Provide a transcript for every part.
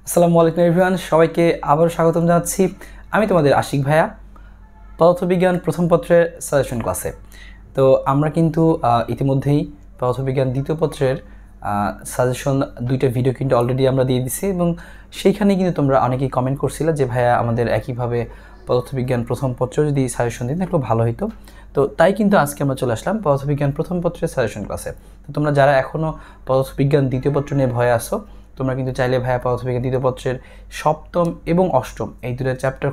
আসসালামু আলাইকুম এভরিওয়ান, সবাইকে আবারও স্বাগতম জানাচ্ছি। আমি তোমাদের আশিক ভাইয়া, পদার্থবিজ্ঞান প্রথম পত্রের সাজেশন ক্লাসে। তো আমরা কিন্তু ইতিমধ্যেই পদার্থবিজ্ঞান দ্বিতীয় পত্রের সাজেশন দুইটা ভিডিও কিন্তু অলরেডি আমরা দিয়ে দিছি, এবং সেইখানে কিন্তু তোমরা অনেকেই কমেন্ট করছিলে যে ভাইয়া আমাদের একইভাবে পদার্থবিজ্ঞান প্রথম পত্র যদি সাজেশন দিন তাহলে ভালো হতো। তো তাই কিন্তু আজকে আমরা চলে আসলাম পদার্থবিজ্ঞান প্রথম পত্রের সাজেশন ক্লাসে। তো তোমরা যারা এখনও পদার্থবিজ্ঞান দ্বিতীয় পত্র নিয়ে ভয়ে আসো, তোমরা কিন্তু চাইলে ভাইয়া পদার্থবিজ্ঞান দ্বিতীয় পত্রের সপ্তম এবং অষ্টম এই দুটো চ্যাপ্টার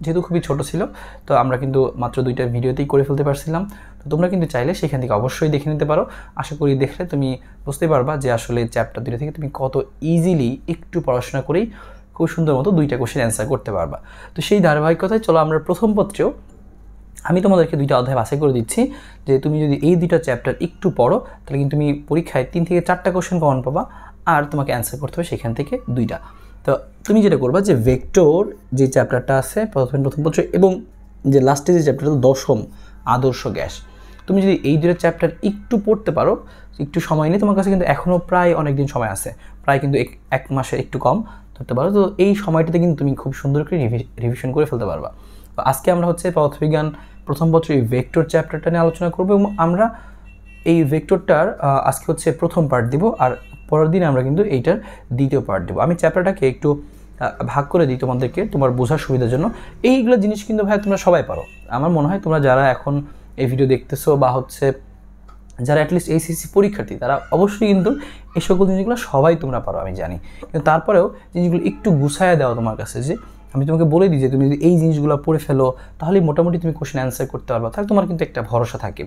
যেহেতু খুবই ছোট ছিল, তো আমরা কিন্তু মাত্র দুইটা ভিডিওতেই করে ফেলতে পারছিলাম। তো তোমরা কিন্তু চাইলে সেখান থেকে অবশ্যই দেখে নিতে পারো। আশা করি দেখলে তুমি বুঝতে পারবা যে আসলে চ্যাপ্টার দুটো থেকে তুমি কত ইজিলি একটু পড়াশোনা করেই খুব সুন্দর মতো দুইটা কোশ্চেন অ্যান্সার করতে পারবা। তো সেই ধারাবাহিকতায় চলো আমরা প্রথম পত্রেও আমি তোমাদেরকে দুইটা অধ্যায় বাছাই করে দিচ্ছি যে তুমি যদি এই দুইটা চ্যাপ্টার একটু পড়ো তাহলে কিন্তু তুমি পরীক্ষায় 3 থেকে 4টা কোশ্চেন কমন পাবা, আর তোমাকে অ্যান্সার করতে হবে সেখান থেকে দুইটা। তো তুমি যেটা করবা যে ভেক্টর যে চ্যাপ্টারটা আছে প্রথম পত্র এবং যে লাস্টে যে চ্যাপ্টারটা দশম আদর্শ গ্যাস, তুমি যদি এই দুটো চ্যাপ্টার একটু পড়তে পারো, একটু সময় নিয়ে, তোমার কাছে কিন্তু এখনও প্রায় অনেক দিন সময় আছে, প্রায় কিন্তু এক মাসের একটু কম ধরতে পারো। তো এই সময়টাতে কিন্তু তুমি খুব সুন্দর করে রিভিশন করে ফেলতে পারবা। তো আজকে আমরা পদার্থবিজ্ঞান প্রথম পত্রের এই ভেক্টর চ্যাপ্টারটা নিয়ে আলোচনা করবো, এবং আমরা এই ভেক্টরটার আজকে প্রথম পার্ট দিব, আর পরের দিন আমরা কিন্তু এইটার দ্বিতীয় পার্ট দেবো। আমি চ্যাপ্টারটাকে একটু ভাগ করে দিই তোমাদেরকে, তোমার বোঝার সুবিধার জন্য। এইগুলো জিনিস কিন্তু ভাই তোমরা সবাই পারো। আমার মনে হয় তোমরা যারা এখন এই ভিডিও দেখতেছো বা যারা অ্যাটলিস্ট এইচএসসি পরীক্ষার্থী, তারা অবশ্যই কিন্তু এই সকল জিনিসগুলো সবাই তোমরা পারো, আমি জানি। কিন্তু তারপরেও জিনিসগুলো একটু গুছায় দেওয়া তোমার কাছে, যে আমি তোমাকে বলে দিই যে তুমি যদি এই জিনিসগুলো পড়ে ফেলো তাহলে মোটামুটি তুমি কোশ্চেন অ্যান্সার করতে পারবা, তাহলে তোমার কিন্তু একটা ভরসা থাকে।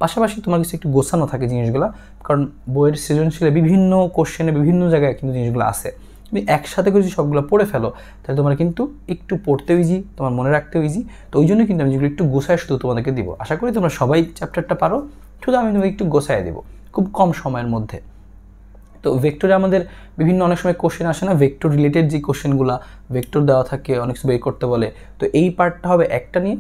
পাশাপাশি তোমার কাছে একটু গোছানো থাকে জিনিসগুলো, কারণ বইয়ের সৃজনশীলে বিভিন্ন কোশ্চেনে বিভিন্ন জায়গায় কিন্তু জিনিসগুলো আসে। তুমি একসাথে করে যদি সবগুলো পড়ে ফেলো তাহলে তোমার কিন্তু একটু পড়তেও ইজি, তোমার মনে রাখতেও ইজি। তো ওই জন্য কিন্তু আমি যেগুলো একটু গোছায় শুধু তোমাদেরকে দিব। আশা করি তোমরা সবাই চ্যাপ্টারটা পারো, শুধু আমি তোমাকে একটু গোছায় দেবো খুব কম সময়ের মধ্যে। তো ভেক্টরে আমাদের বিভিন্ন অনেক সময় কোশ্চেন আসে না, ভেক্টর রিলেটেড যে কোশ্চেনগুলো ভেক্টর দেওয়া থাকে, অনেক কিছু বের করতে বলে। তো এই পার্টটা হবে একটা নিয়ে,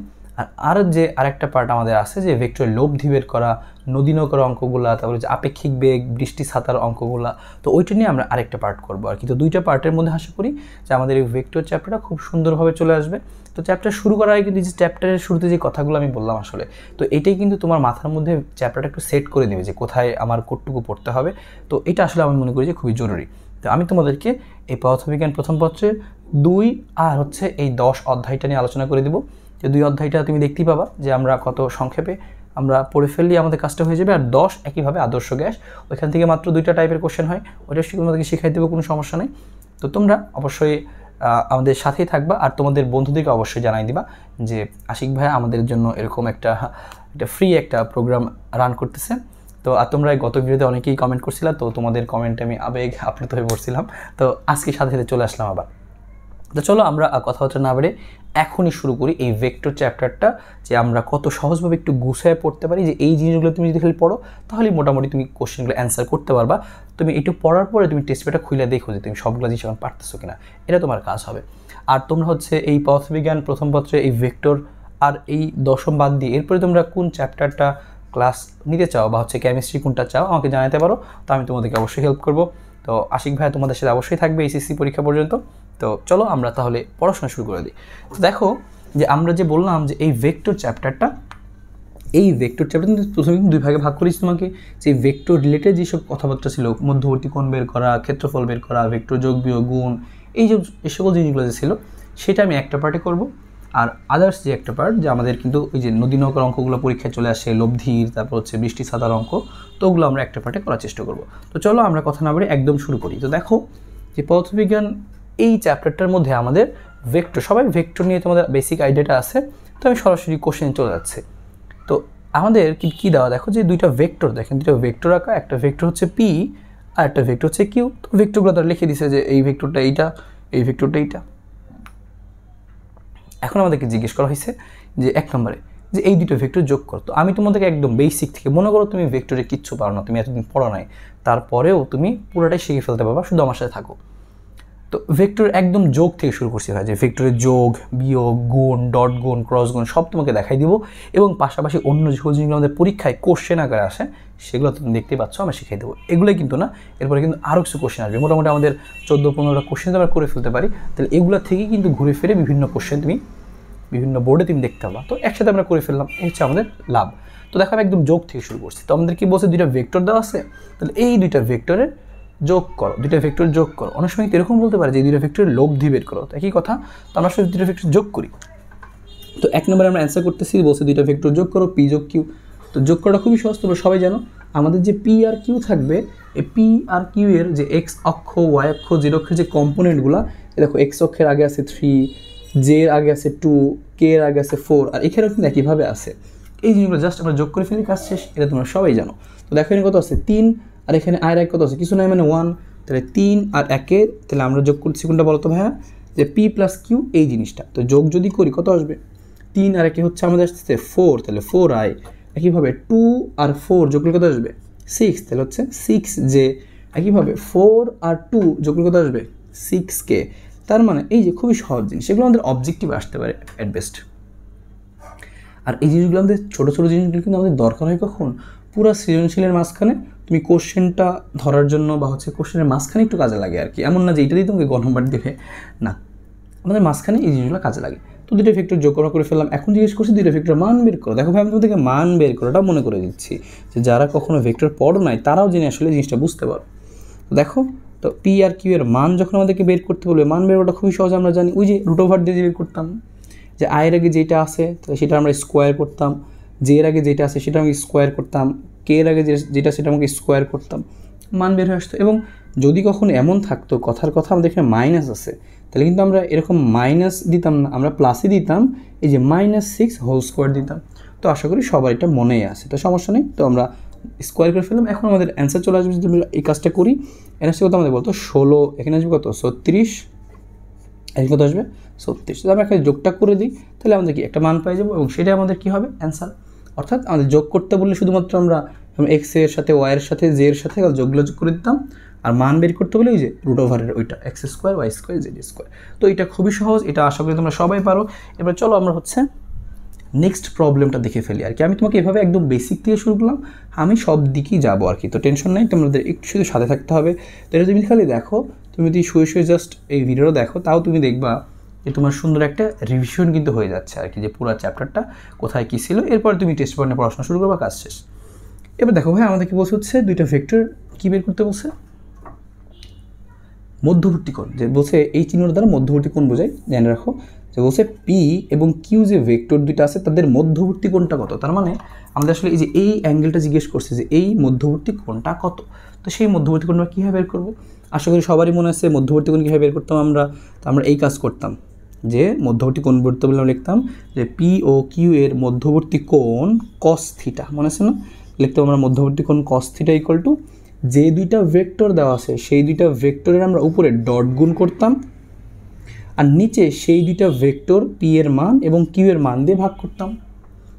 আর যে আরেকটা পার্ট আমাদের আছে যে ভেক্টরের লব্ধি বের করা, নদী নৌকার অঙ্কগুলা, তারপরে যে আপেক্ষিক বেগ, বৃষ্টি ছাতার অঙ্কগুলা, তো ওইটা নিয়ে আমরা আরেকটা পার্ট করবো আর কি। তো দুইটা পার্টের মধ্যে আশা করি যে আমাদের এই ভেক্টর চ্যাপ্টারটা খুব সুন্দরভাবে চলে আসবে। তো চ্যাপ্টার শুরু করার আগে কিন্তু যে চ্যাপ্টারের শুরুতে যে কথাগুলো আমি বললাম আসলে, তো এটাই কিন্তু তোমার মাথার মধ্যে চ্যাপ্টারটা একটু সেট করে দেবে যে কোথায় আমার কোটটুকু পড়তে হবে। তো এটা আসলে আমি মনে করি যে খুবই জরুরি। তো আমি তোমাদেরকে এই পদার্থবিজ্ঞান প্রথম পত্রের 2 আর এই 10 অধ্যায়টা নিয়ে আলোচনা করে দেবো। যে 2 অধ্যায়টা তুমি দেখতেই পাবা যে আমরা কত সংক্ষেপে আমরা পড়ে ফেললেই আমাদের কাজটা হয়ে যাবে। আর 10 একইভাবে আদর্শ গ্যাস, ওইখান থেকে মাত্র 2টা টাইপের কোশ্চেন হয়, ওইটা তোমাদেরকে শিখাই দেবো, কোনো সমস্যা নেই। তো তোমরা অবশ্যই আমাদের সাথেই থাকবা, আর তোমাদের বন্ধুদেরকে অবশ্যই জানাই দিবা যে আশিক ভাই আমাদের জন্য এরকম একটা ফ্রি একটা প্রোগ্রাম রান করতেছে। তো আর তোমরা গত ভিডিওতে অনেকেই কমেন্ট করছিলা, তো তোমাদের কমেন্টে আমি আবেগ আপ্লুত হয়ে পড়ছিলাম। তো আজকে সাথে সাথে চলে আসলাম আবার। তো চলো আমরা কথাবার্তা না বেড়ে এখনই শুরু করি এই ভেক্টর চ্যাপ্টারটা, যে আমরা কত সহজভাবে একটু গুছিয়ে পড়তে পারি। যে এই জিনিসগুলো তুমি যদি খালি পড়ো তাহলে মোটামুটি তুমি কোশ্চেনগুলো অ্যান্সার করতে পারবা। তুমি একটু পড়ার পরে তুমি টেস্ট পেপারটা খুলে দেখো যে তুমি সবগুলো জিনিস এখন পারতেছো কিনা, এটা তোমার কাজ হবে। আর তোমরা এই পদার্থবিজ্ঞান প্রথম পত্রে এই ভেক্টর আর এই দশম বাদ দিয়ে এরপরে তোমরা কোন চ্যাপ্টারটা ক্লাস নিতে চাও বা কেমিস্ট্রি কোনটা চাও আমাকে জানাতে পারো, তো আমি তোমাদেরকে অবশ্যই হেল্প করবো। তো আশিক ভাই তোমাদের সাথে অবশ্যই থাকবে এইচএসসি পরীক্ষা পর্যন্ত। তো চলো আমরা তাহলে পড়াশোনা শুরু করে দিই। তো দেখো যে আমরা যে বললাম যে এই ভেক্টর চ্যাপ্টারটা কিন্তু প্রথমে কিন্তু 2 ভাগে ভাগ করেছি তোমাকে, যে ভেক্টর রিলেটেড যেসব কথাবার্তা ছিল, মধ্যবর্তী কোণ বের করা, ক্ষেত্রফল বের করা, ভেক্টর যোগ বিয়োগ গুণ, এই সকল জিনিসগুলো যে ছিল সেটা আমি একটা পার্টে করব। আর আদার্স যে একটা পার্ট, যে আমাদের কিন্তু ওই যে নদী নৌকার অঙ্কগুলো পরীক্ষায় চলে আসে, লব্ধির, তারপর বৃষ্টি ছাতার অঙ্ক, তো ওগুলো আমরা একটা পার্টে করার চেষ্টা করব। তো চলো আমরা কথা না বলে একদম শুরু করি। তো দেখো যে পদার্থবিজ্ঞান এই চ্যাপ্টারটার মধ্যে আমাদের ভেক্টর, সবাই ভেক্টর নিয়ে তোমাদের বেসিক আইডিয়াটা আছে। তো আমি সরাসরি কোশ্চেনে চলে যাচ্ছি। তো আমাদের কি দেওয়া, দেখো যে 2টা ভেক্টর, দেখেন 2টা ভেক্টর আঁকা, একটা ভেক্টর পি আর একটা ভেক্টর কিউ। তো ভেক্টরগুলো তারা লিখে দিছে যে এই ভেক্টরটা এইটা, এই ভেক্টরটা এইটা। এখন আমাদেরকে জিজ্ঞেস করা হয়েছে যে 1 নম্বরে যে এই 2টো ভেক্টর যোগ করো। তো আমি তোমাদেরকে একদম বেসিক থেকে, মনে করো তুমি ভেক্টরে কিচ্ছু পারো না, তুমি এতদিন পড়া নাই, তারপরেও তুমি পুরোটাই শিখে ফেলতে পারবা, শুধু আমার সাথে থাকো। তো ভেক্টর একদম যোগ থেকে শুরু করছি ভাই, যে ভেক্টরের যোগ, বিয়োগ, গুণ, ডট গুণ, ক্রস গুণ সব তোমাকে দেখাই দিব, এবং পাশাপাশি অন্য যে জিনিসগুলো আমাদের পরীক্ষায় কোশ্চেন আকারে আসে সেগুলো তুমি দেখতেই পাচ্ছ আমরা শিখিয়ে দেবো। এগুলোই কিন্তু না, এরপরে কিন্তু আরও কিছু কোশ্চেন আসবে, মোটামুটি আমাদের 14-15টা কোশ্চেন আমরা করে ফেলতে পারি। তাহলে এগুলো থেকেই কিন্তু ঘুরে ফিরে বিভিন্ন কোশ্চেন তুমি বিভিন্ন বোর্ডে তুমি দেখতে পাবা। তো একসাথে আমরা করে ফেললাম, এই হচ্ছে আমাদের লাভ। তো দেখো আমি একদম যোগ থেকে শুরু করছি। তো আমাদের কি বলছে, দুইটা ভেক্টর দেওয়া আছে, তাহলে এই দুইটা ভেক্টরের যোগ করো, দুইটা ভেক্টর যোগ করো। অনেক সময় এরকম বলতে পারে যে দুইটা ভেক্টরের লব্ধি বের করো, তো একই কথা। তো আমরা শুধু দুইটা ভেক্টর যোগ করি। তো 1 নম্বরে আমরা অ্যান্সার করতেছি, বলছে দুইটা ভেক্টর যোগ করো, পি যোগ কিউ। তো যোগ করাটা খুবই সহজ, তোমরা সবাই জানো। আমাদের যে পি আর কিউ থাকবে, এই পি আর কিউ এর যে এক্স অক্ষ, ওয়াই অক্ষ, জেড অক্ষের যে কম্পোনেন্টগুলো, দেখো এক্স অক্ষের আগে আছে 3, জে এর আগে আছে 2, কে এর আগে আছে 4, আর এখানেও কিন্তু একইভাবে আছে। এই জিনিসগুলো জাস্ট আমরা যোগ করে ফেলি, কাজ শেষ। এটা তোমরা সবাই জানো। তো দেখো এখানে কত আছে 3, আর এখানে আর এক কত আছে, কিছু নাই মানে 1। তাহলে 3 আর 1, তাহলে আমরা যোগ করছি কোনটা বলো তো ভাইয়া, যে পি প্লাস কিউ এই জিনিসটা। তো যোগ যদি করি কত আসবে, 3 আর 1 হচ্ছে আমাদের আসছে 4, তাহলে 4i। একইভাবে 2 আর 4 যোগ করলে কত আসবে 6, তাহলে হচ্ছে 6j। একইভাবে 4 আর 2 যোগ করলে কত আসবে 6k। তার মানে এই যে খুবই সহজ জিনিস, এগুলো আমাদের অবজেক্টিভ আসতে পারে অ্যাট বেস্ট। আর এই জিনিসগুলো আমাদের ছোটো ছোটো জিনিসগুলো কিন্তু আমাদের দরকার হয় কখন, পুরো সৃজনশীলের মাঝখানে তুমি কোশ্চেনটা ধরার জন্য, বা হচ্ছে কোশ্চেনের মাঝখানে একটু কাজে লাগে আর কি। এমন না যে এটা দিয়ে তোমাকে গ নাম্বার দেবে, না, আমাদের মাঝখানে এই জিনিসগুলো কাজে লাগে। তো দুটো ভেক্টর যোগ করে ফেললাম। এখন জিজ্ঞেস করছি দুটো ভেক্টর মান বের করো। দেখো ভাই আমি তোমাদেরকে মান বের করাটা মনে করে দিচ্ছি, যে যারা কখনো ভেক্টর পড়ো নাই তারাও জেনে আসলে জিনিসটা বুঝতে পারো। তো দেখো, তো পি আর কিউ এর মান যখন আমাদেরকে বের করতে বলবে, মান বের করাটা খুবই সহজ। আমরা জানি ওই যে রুট ওভার দিয়ে বের করতাম, যে আয়ের আগে যেটা আছে তাহলে সেটা আমরা স্কোয়ার করতাম, জে এর আগে যেটা আছে সেটা আমি স্কোয়ার করতাম, কে এর আগে যেটা সেটা আমাকে স্কোয়ার করতাম, মান বের হয়ে আসতো। এবং যদি কখনো এমন থাকতো কথার কথা আমাদের এখানে মাইনাস আছে, তাহলে কিন্তু আমরা এরকম মাইনাস দিতাম না, আমরা প্লাসই দিতাম, এই যে -6 হোল স্কোয়ার দিতাম। তো আশা করি সবার এটা মনেই আছে, তো সমস্যা নেই। তো আমরা স্কোয়ার করে ফেললাম। এখন আমাদের অ্যান্সার চলে আসবে যদি আমরা এই কাজটা করি। অ্যান্সার কত আমাদের বলতো 16, এখানে আসবে কত 36, এখানে কত আসবে 36। যদি আমরা এখানে যোগটা করে দিই তাহলে আমাদের কি একটা মান পাই যাবো, এবং সেটাই আমাদের কী হবে অ্যান্সার। অর্থাৎ আমাদের যোগ করতে বললে শুধুমাত্র আমরা এক্স এর সাথে ওয়াই এর সাথে জে এর সাথে যোগগুলো যোগ করে দিতাম, আর মান বের করতে বলে ওই যে রুট ওভারের ওইটা x square y square z square. তো এটা খুবই সহজ, এটা আশা করি তোমরা সবাই পারো। এবার চলো আমরা হচ্ছে নেক্সট প্রবলেমটা দেখে ফেলি আর কি। আমি তোমাকে এভাবে একদম বেসিক থেকে শুরু করলাম, আমি সব দিকেই যাবো আর কি, তো টেনশন নাই, তোমাদের একটু শুধু সাথে থাকতে হবে। তো এটা তুমি খালি দেখো, তুমি যদি শুয়ে শুয়ে জাস্ট এই ভিডিওটা দেখো, তাও তুমি দেখবা যে তোমার সুন্দর একটা রিভিশন কিন্তু হয়ে যাচ্ছে আর কি, যে পুরো চ্যাপ্টারটা কোথায় কী ছিল। এরপর তুমি টেস্ট পেপার নিয়ে পড়াশোনা শুরু করবা, কাজ শেষ। এবার দেখো ভাই আমাদের কি বলছে হচ্ছে দুইটা ভেক্টর কী বের করতে বলছে, মধ্যবর্তী কোণ। যে বলছে এই চিহ্নটার দ্বারা মধ্যবর্তী কোণ বোঝায়, জেনে রাখো। যে বলছে পি এবং কিউ যে ভেক্টর দুইটা আছে তাদের মধ্যবর্তী কোণটা কত। তার মানে আমাদের আসলে এই যে এই অ্যাঙ্গেলটা জিজ্ঞেস করছে যে এই মধ্যবর্তী কোণটা কত। তো সেই মধ্যবর্তী কোণটা কীভাবে বের করবো, আশা করি সবারই মনে আছে মধ্যবর্তী কোণ কীভাবে বের করতাম আমরা। তো আমরা এই কাজ করতাম, যে মধ্যবর্তী কোণ বের করতে বলে আমরা লিখতাম যে পি ও কিউ এর মধ্যবর্তী কোণ কস থিটা, মনে আছে না, লিখতাম আমরা মধ্যবর্তী কোণ কস থিটা ইকুয়াল টু যে দুইটা ভেক্টর দেওয়া আছে সেই দুইটা ভেক্টরের আমরা উপরে ডট গুণ করতাম, আর নিচে সেই দুইটা ভেক্টর পি এর মান এবং কিউ এর মান দিয়ে ভাগ করতাম।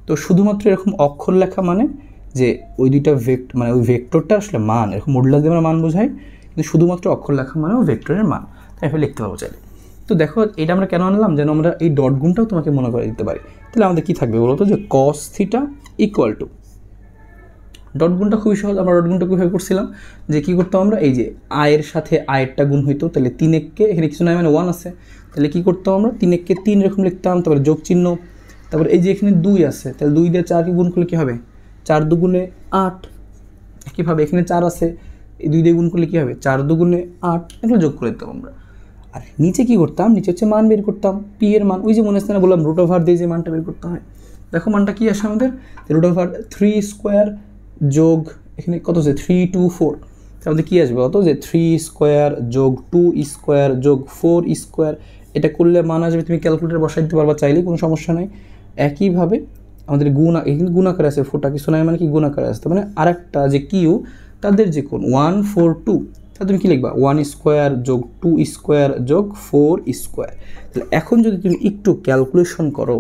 তো শুধুমাত্র এরকম অক্ষর লেখা মানে যে ওই দুইটা মানে ওই ভেক্টরটা আসলে মান, এরকম মডুলাস দিয়ে আমরা মান বোঝাই, কিন্তু শুধুমাত্র অক্ষর লেখা মানে ও ভেক্টরের মান, তাই এভাবে লিখতে পারবো চাইলে। তো দেখো এটা আমরা কেন আনলাম, যেন আমরা এই ডট গুণটাও তোমাকে মনে করে দিতে পারি। তাহলে আমাদের কী থাকবে বলো তো, যে cos theta equal to dot গুণটা খুবই সহজ। আমরা ডট গুণটা কীভাবে করছিলাম, যে কী করতাম আমরা, এই যে আয়ের সাথে আয়েরটা গুণ হইতো, তাহলে 3 এখানে কিছু নাই মানে 1 আছে, তাহলে কী করতাম আমরা 3 3 এরকম লিখতাম, তারপরে যোগ চিহ্ন, তারপরে এই যে এখানে 2 আছে, তাহলে 2 দিয়ে 4কে গুণ করলে কী হবে 4 দুগুণে 8। কীভাবে এখানে 4 আছে, এই 2 দিয়ে গুণ করলে কী হবে 4 দুগুণে 8, এগুলো যোগ করে দিতাম আমরা। আর নিচে কী করতাম, নিচে হচ্ছে মান বের করতাম, পি এর মান, ওই যে মনে আসছে না বললাম রুট ওভার দিয়ে যে মানটা বের করতে হয়। দেখো মানটা কী আসে আমাদের, রুট ওভার 3 স্কোয়ার যোগ এখানে কত আছে 3 2 4, তাহলে কী আসবে কত, যে 3 স্কোয়ার যোগ 2 স্কোয়ার যোগ 4 স্কোয়ার। এটা করলে মান আসবে, তুমি ক্যালকুলেটার বসাই দিতে পারবা চাইলে, কোনো সমস্যা নেই। একইভাবে আমাদের এখানে গুণাকারে আছে 4টা, কিছু নাই মানে কি গুণাকারে আসতে, মানে আরেকটা যে কিউ তাদের যে কোণ 1 4 2, তাহলে তুমি কী লিখবা 1 স্কোয়ার যোগ 2 স্কোয়ার যোগ 4 স্কোয়ার। তাহলে এখন যদি তুমি একটু ক্যালকুলেশন করো,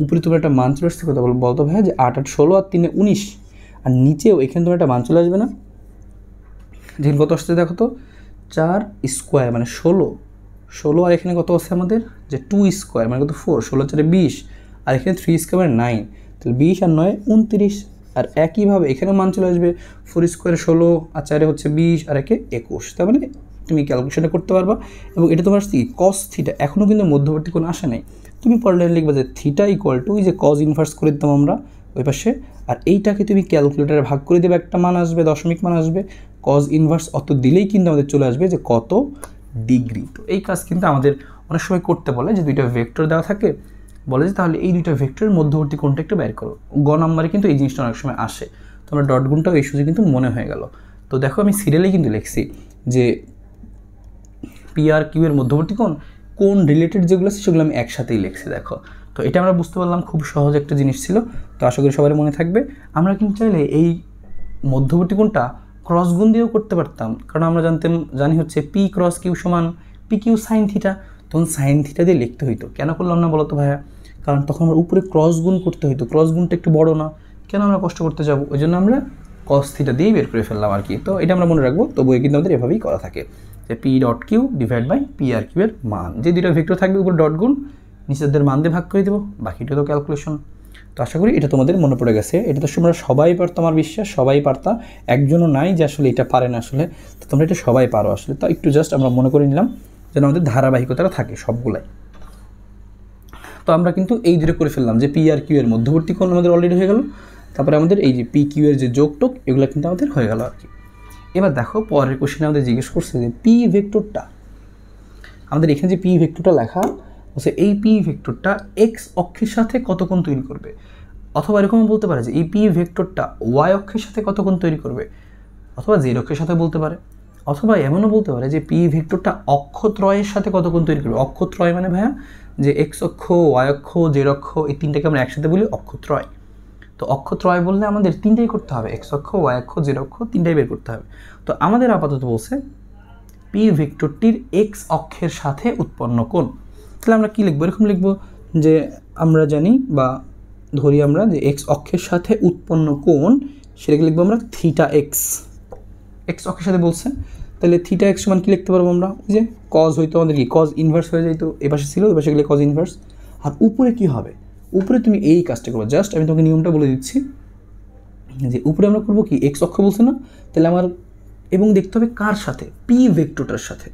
উপরে তোমার একটা মান চলে আসছে, কথা বলতো ভাই যে 8 8 16 আর 3 19, আর নিচেও এখানে তোমার একটা মান চলে আসবে না, যেখানে কত আসছে দেখো তো 4 স্কোয়ার মানে 16 16 আর এখানে কত আছে আমাদের যে 2 স্কোয়ার মানে কত 4, 16 4 20 আর এখানে 3 স্কোয়ার 9, তাহলে 20 আর 9 29। আর একইভাবে এখানে মান চলে আসবে 4 স্কোয়ার 16 আর 4 হচ্ছে 20 আর একে 21। তার মানে তুমি ক্যালকুলেশনটা করতে পারবা। এবং এটা তোমার কি কস থিটা, এখনও কিন্তু মধ্যবর্তী কোনো আসে নাই। তুমি পড়লে লিখবা যে থিটা ইকুয়াল টু যে কজ ইনভার্স করে দিতাম আমরা ওই পাশে, আর এইটাকে তুমি ক্যালকুলেটারে ভাগ করে দেবে, একটা মান আসবে, দশমিক মান আসবে, কজ ইনভার্স অত দিলেই কিন্তু আমাদের চলে আসবে যে কত ডিগ্রি। তো এই কাজ কিন্তু আমাদের অনেক সময় করতে বলে যে দুইটা ভেক্টর দেওয়া থাকে, বলে যে তাহলে এই দুইটা ভেক্টরের মধ্যবর্তী কোণটা একটু বের করো। গ নাম্বারে কিন্তু এই জিনিসটা অনেক সময় আসে। তোমরা ডট গুণটাও এই সুযোগ কিন্তু মনে হয়ে গেল। তো দেখো আমি সিরিয়ালে কিন্তু লিখছি যে পি আর কিউ এর মধ্যবর্তী কোণ রিলেটেড যেগুলো আছে সেগুলো আমি একসাথেই লিখছি। দেখো তো এটা আমরা বুঝতে পারলাম, খুব সহজ একটা জিনিস ছিল। তো আশা করি সবার মনে থাকবে। আমরা কিন্তু চাইলে এই মধ্যবর্তী কোণটা ক্রস গুণ দিয়েও করতে পারতাম, কারণ আমরা জানি হচ্ছে পি ক্রস কিউ সমান পি কিউ সাইন থিটা। তখন সাইন থিটা দিয়ে লিখতে হইতো, কেন করলাম না বলো তো ভাইয়া? কারণ তখন আমরা উপরে ক্রস গুণ করতে হইতো, ক্রস গুণটা একটু বড় না, কেন আমরা কষ্ট করতে যাবো? ওই জন্য আমরা কস থিটা দিয়েই বের করে ফেললাম আর কি। তো এটা আমরা মনে রাখবো। তো বইয়ে কিন্তু আমাদের এভাবেই করা থাকে যে p dot q divide by p আর কিউ এর মান, যে দুটো ভেক্টর থাকবে উপরে ডট গুণ, নিচেদের মান দিয়ে ভাগ করে দেবো, বাকিটা তো ক্যালকুলেশন। তো আশা করি এটা তোমাদের মনে পড়ে গেছে। এটা তো তোমরা সবাই পারতো, আমার বিশ্বাস সবাই পারতা, একজনও নাই যে আসলে এটা পারে না আসলে। তো তোমরা এটা সবাই পারো আসলে। তো একটু জাস্ট আমরা মনে করে নিলাম যেন আমাদের ধারাবাহিকতাটা থাকে সবগুলাই। তো আমরা কিন্তু এই দুটো করে ফেললাম যে পি আর কিউ এর মধ্যবর্তী কোণ আমাদের অলরেডি হয়ে গেল। তারপরে আমাদের এই যে পি কিউ এর যে যোগটোক এগুলো কিন্তু আমাদের হয়ে গেল আর কি। এবার দেখো পরের কোশ্চেনে আমাদের জিজ্ঞেস করছে যে পি ভেক্টরটা, আমাদের এখানে যে পি ভেক্টরটা লেখা হচ্ছে, এই পি ভেক্টরটা এক্স অক্ষের সাথে কত কোণ তৈরি করবে, অথবা এরকম বলতে পারে যে এই পি ভেক্টরটা ওয়াই অক্ষের সাথে কত কোণ তৈরি করবে, অথবা জেড অক্ষের সাথে বলতে পারে, অথবা এমনও বলতে পারে যে পি ভেক্টরটা অক্ষত্রয়ের সাথে কত কোণ তৈরি করবে। অক্ষত্রয় মানে ভাইয়া যে এক্স অক্ষ, ওয়াই অক্ষ, জেড অক্ষ, এই তিনটাকে আমরা একসাথে বলি অক্ষত্রয়। তো অক্ষত্রয় বললে আমাদের তিনটাই করতে হবে, এক্স অক্ষ, ওয়াই অক্ষ, জেড অক্ষ, তিনটাই বের করতে হবে। তো আমাদের আপাতত বলছে পি ভেক্টরটির এক্স অক্ষের সাথে উৎপন্ন কোণ। তাহলে আমরা কী লিখবো? এরকম লিখবো যে আমরা জানি বা ধরি আমরা যে এক্স অক্ষের সাথে উৎপন্ন কোণ, সেটাকে লিখবো আমরা থিটা এক্স। এক্স অক্ষের সাথে বলছে, তাহলে থিটা এক্স সমান কী লিখতে পারবো আমরা? যে কজ হইতো আমাদের কি কজ ইনভার্স হয়ে যাইতো, এ পাশে ছিল ওই পাশে গেলে কজ ইনভার্স। আর উপরে কি হবে? উপরে তুমি এই কাজটা করবো, জাস্ট আমি তোমাকে নিয়মটা বলে দিচ্ছি যে উপরে আমরা করবো কি এক্স অক্ষ বলছে না, তাহলে আমার এবং দেখতে হবে কার সাথে? পি ভেক্টরটার সাথে।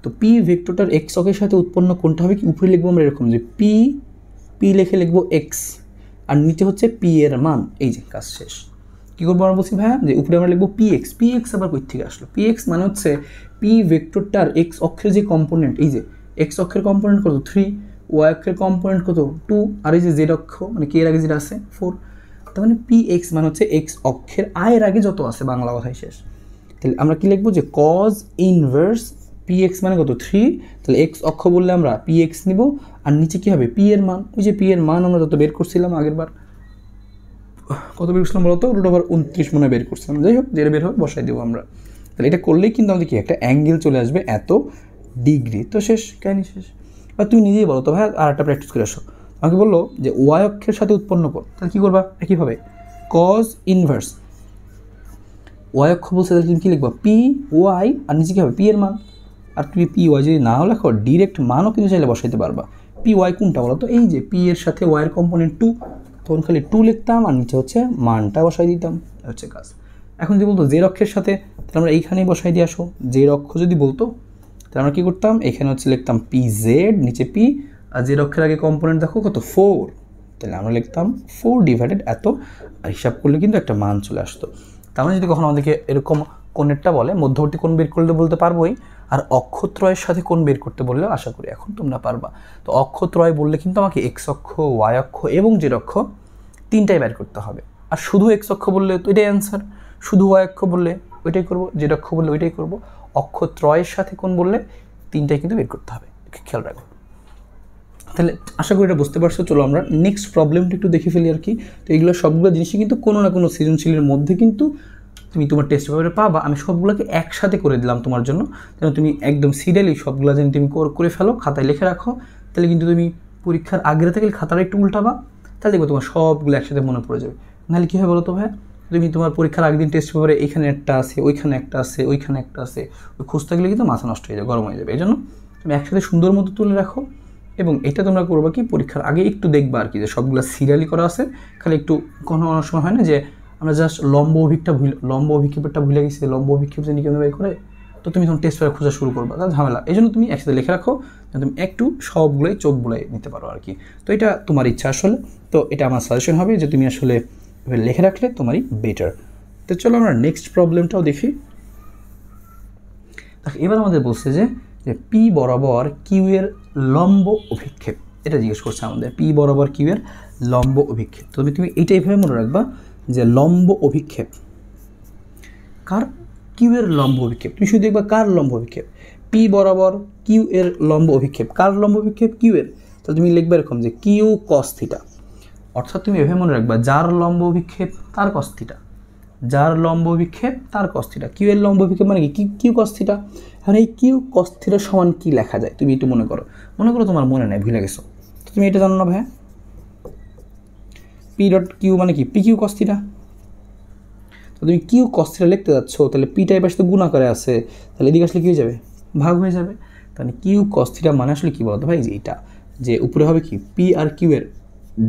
তো পি ভেক্টরটার এক্স অক্ষের সাথে উৎপন্ন কোণটা হবে কি? উপরে লিখবো আমরা এরকম যে পি লিখে লিখবো এক্স, আর নিচে হচ্ছে পি এর মান। এই যে কাজ শেষ। কী করবো আমরা বলছি ভাইয়া যে উপরে আমরা লিখবো পি এক্স। পি এক্স আবার কই থেকে আসলো? পি এক্স মানে হচ্ছে পি ভেক্টরটার এক্স অক্ষের যে কম্পোনেন্ট, এই যে এক্স অক্ষের কম্পোনেন্ট কত 3, ওয়াই অক্ষের কম্পোনেন্ট কত 2, আর এই যে জেড অক্ষ মানে কে এর আগে যেটা আছে 4। তার মানে পি এক্স মানে হচ্ছে এক্স অক্ষের আয়ের আগে যত আছে, বাংলা কথাই শেষ। তাহলে আমরা কি লিখবো যে কজ ইনভার্স পি এক্স মানে কত 3, তাহলে এক্স অক্ষ বললে আমরা পি এক্স নিব, আর নিচে কী হবে? পি এর মান। ওই যে পি এর মান আমরা যত বের করছিলাম আগের বার, কত বের করছিলাম বলতো? √29 মনে বের করছিলাম। যাই হোক, যেটা বের হবে বসাই দেবো আমরা। তাহলে এটা করলেই কিন্তু আমাদের কি একটা অ্যাঙ্গেল চলে আসবে এত ডিগ্রি। তো শেষ, কাহিনি শেষ। বা তুমি নিজেই বলো তো ভাই, আর একটা প্র্যাকটিস করে আসো। আমাকে বললো যে ওয়াই অক্ষের সাথে উৎপন্ন কর, তাহলে কী করবা? একইভাবে কজ ইনভার্স ওয়াই অক্ষ বলছে, তাহলে তুমি কী লিখবা? পি ওয়াই, আর নিচে কী হবে? পি এর মান। আর তুমি পি ওয়াই যদি নাও লেখো, ডিরেক্ট মানও কিন্তু চাইলে বসাইতে পারবা। পি ওয়াই কোনটা বলো তো? এই যে পি এর সাথে ওয়াইয়ের কম্পোনেন্ট 2, তখন খালি 2 লিখতাম আর নিচে হচ্ছে মানটা বসাই দিতাম, হচ্ছে কাজ। এখন যদি বলতো জেড অক্ষের সাথে, তাহলে আমরা এইখানেই বসাই দিয়ে আসো। জেড অক্ষ যদি বলতো তাহলে আমরা কী করতাম? এখানে হচ্ছে লিখতাম পি জেড, নিচে পি, আর জেড অক্ষের আগে কম্পোনেন্ট দেখো কত 4, তাহলে আমরা লিখতাম 4 ডিভাইডেড এত, আর হিসাব করলে কিন্তু একটা মান চলে আসতো। তার মানে যদি কখনো আমাদেরকে এরকম কোণেরটা বলে, মধ্যবর্তী কোণ বের করলে বলতে পারবোই, আর অক্ষত্রয়ের সাথে কোণ বের করতে বললেও আশা করি এখন তোমরা পারবা। তো অক্ষত্রয় বললে কিন্তু আমাকে এক্স অক্ষ, ওয়াই অক্ষ এবং জেড অক্ষ তিনটাই বের করতে হবে। আর শুধু এক্স অক্ষ বললে তো এটাই অ্যান্সার, শুধু ওয়াই অক্ষ বললে ওইটাই করবো, জেড অক্ষ বললে ওইটাই করবো, অক্ষত্রয়ের সাথে কোণ বললে তিনটাই কিন্তু বের করতে হবে, খেয়াল রাখো। তাহলে আশা করি এটা বুঝতে পারছো। চলো আমরা নেক্সট প্রবলেমটা একটু দেখে ফেলি আর কি। তো এইগুলো সবগুলো জিনিসই কিন্তু কোনো না কোনো সৃজনশীলের মধ্যে কিন্তু তুমি তোমার টেস্ট পেপারে পাবা। আমি সবগুলোকে একসাথে করে দিলাম তোমার জন্য, যেন তুমি একদম সিরিয়ালি সবগুলো যেন তুমি করে ফেলো, খাতায় লিখে রাখো। তাহলে কিন্তু তুমি পরীক্ষার আগের থেকে খাতাটা একটু উল্টাবা, তাহলে দেখবো তোমার সবগুলো একসাথে মনে পড়ে যাবে। নাহলে কী হয় বলো তো ভাই, তুমি তোমার পরীক্ষার আগের দিন টেস্ট পেপারে এখানে একটা আছে, ওইখানে একটা আছে, ওইখানে একটা আছে, ওই খুঁজতে গেলে কিন্তু মাথা নষ্ট হয়ে যাবে, গরম হয়ে যাবে। এই জন্য তুমি একসাথে সুন্দর মতো তুলে রাখো এবং এটা তোমরা করবা কি পরীক্ষার আগে একটু দেখবা আর কি যে সবগুলো সিরিয়ালি করা আছে, খালি একটু কোনো অনেক সময় হয় না যে আমরা জাস্ট লম্ব অভিক্ষেপটা ভুলে গেছি, লম্ব অভিক্ষেপ যে নিকেন্দ্র বের করে, তো তুমি তখন টেস্ট পেপার খোঁজা শুরু করবা, তাহলে ঝামেলা। এই জন্য তুমি একসাথে লিখে রাখো, তুমি একটু সবগুলোই চোখ বুলাই নিতে পারো আর কি। তো এটা তোমার ইচ্ছা আসলে, তো এটা আমার সাজেশন হবে যে তুমি আসলে লিখে রাখলে তোমারই বেটার। তো চলো আমরা নেক্সট প্রবলেমটাও দেখি। এবার আমাদের বলছে যে পি বরাবর কিউ এর লম্ব অভিক্ষেপ, এটা জিজ্ঞেস করছে আমাদের, পি বরাবর কিউ এর লম্ব অভিক্ষেপ। তবে তুমি এইটা এইভাবে মনে রাখবা যে লম্ব অভিক্ষেপ কার, কিউ এর লম্ব অভিক্ষেপ। তুমি শুধু দেখবা কার লম্ব অভিক্ষেপ, পি বরাবর কিউ এর লম্ব অভিক্ষেপ, কার লম্ব অভিক্ষেপ, কিউ এর। তো তুমি লিখবে এরকম যে কিউ কস থিটা, অর্থাৎ তুমি এভাবে মনে রাখবা যার লম্ব অভিক্ষেপ তার কস থিটা, যার লম্ব অভিক্ষেপ তার কস থিটা। কিউ এর লম্ব অভিক্ষেপ মানে কি, কিউ কস থিটা। এখন এই কিউ কস থিটার সমান কি লেখা যায়, তুমি একটু মনে করো তোমার মনে নেই, ভুলে গেছো, তো তুমি এটা জানো না ভাইয়া, পি ডট কিউ মানে কি, পি কিউ কস থিটা। তো তুমি কিউ কস থিটা লিখতে যাচ্ছ, তাহলে পিটা এবার সাথে গুণ আকারে আছে, তাহলে এদিকে আসলে কী হয়ে যাবে, ভাগ হয়ে যাবে। তাহলে কিউ কস থিটা মানে আসলে কী বলতো ভাই, যে এটা যে উপরে হবে কি পি আর কিউ এর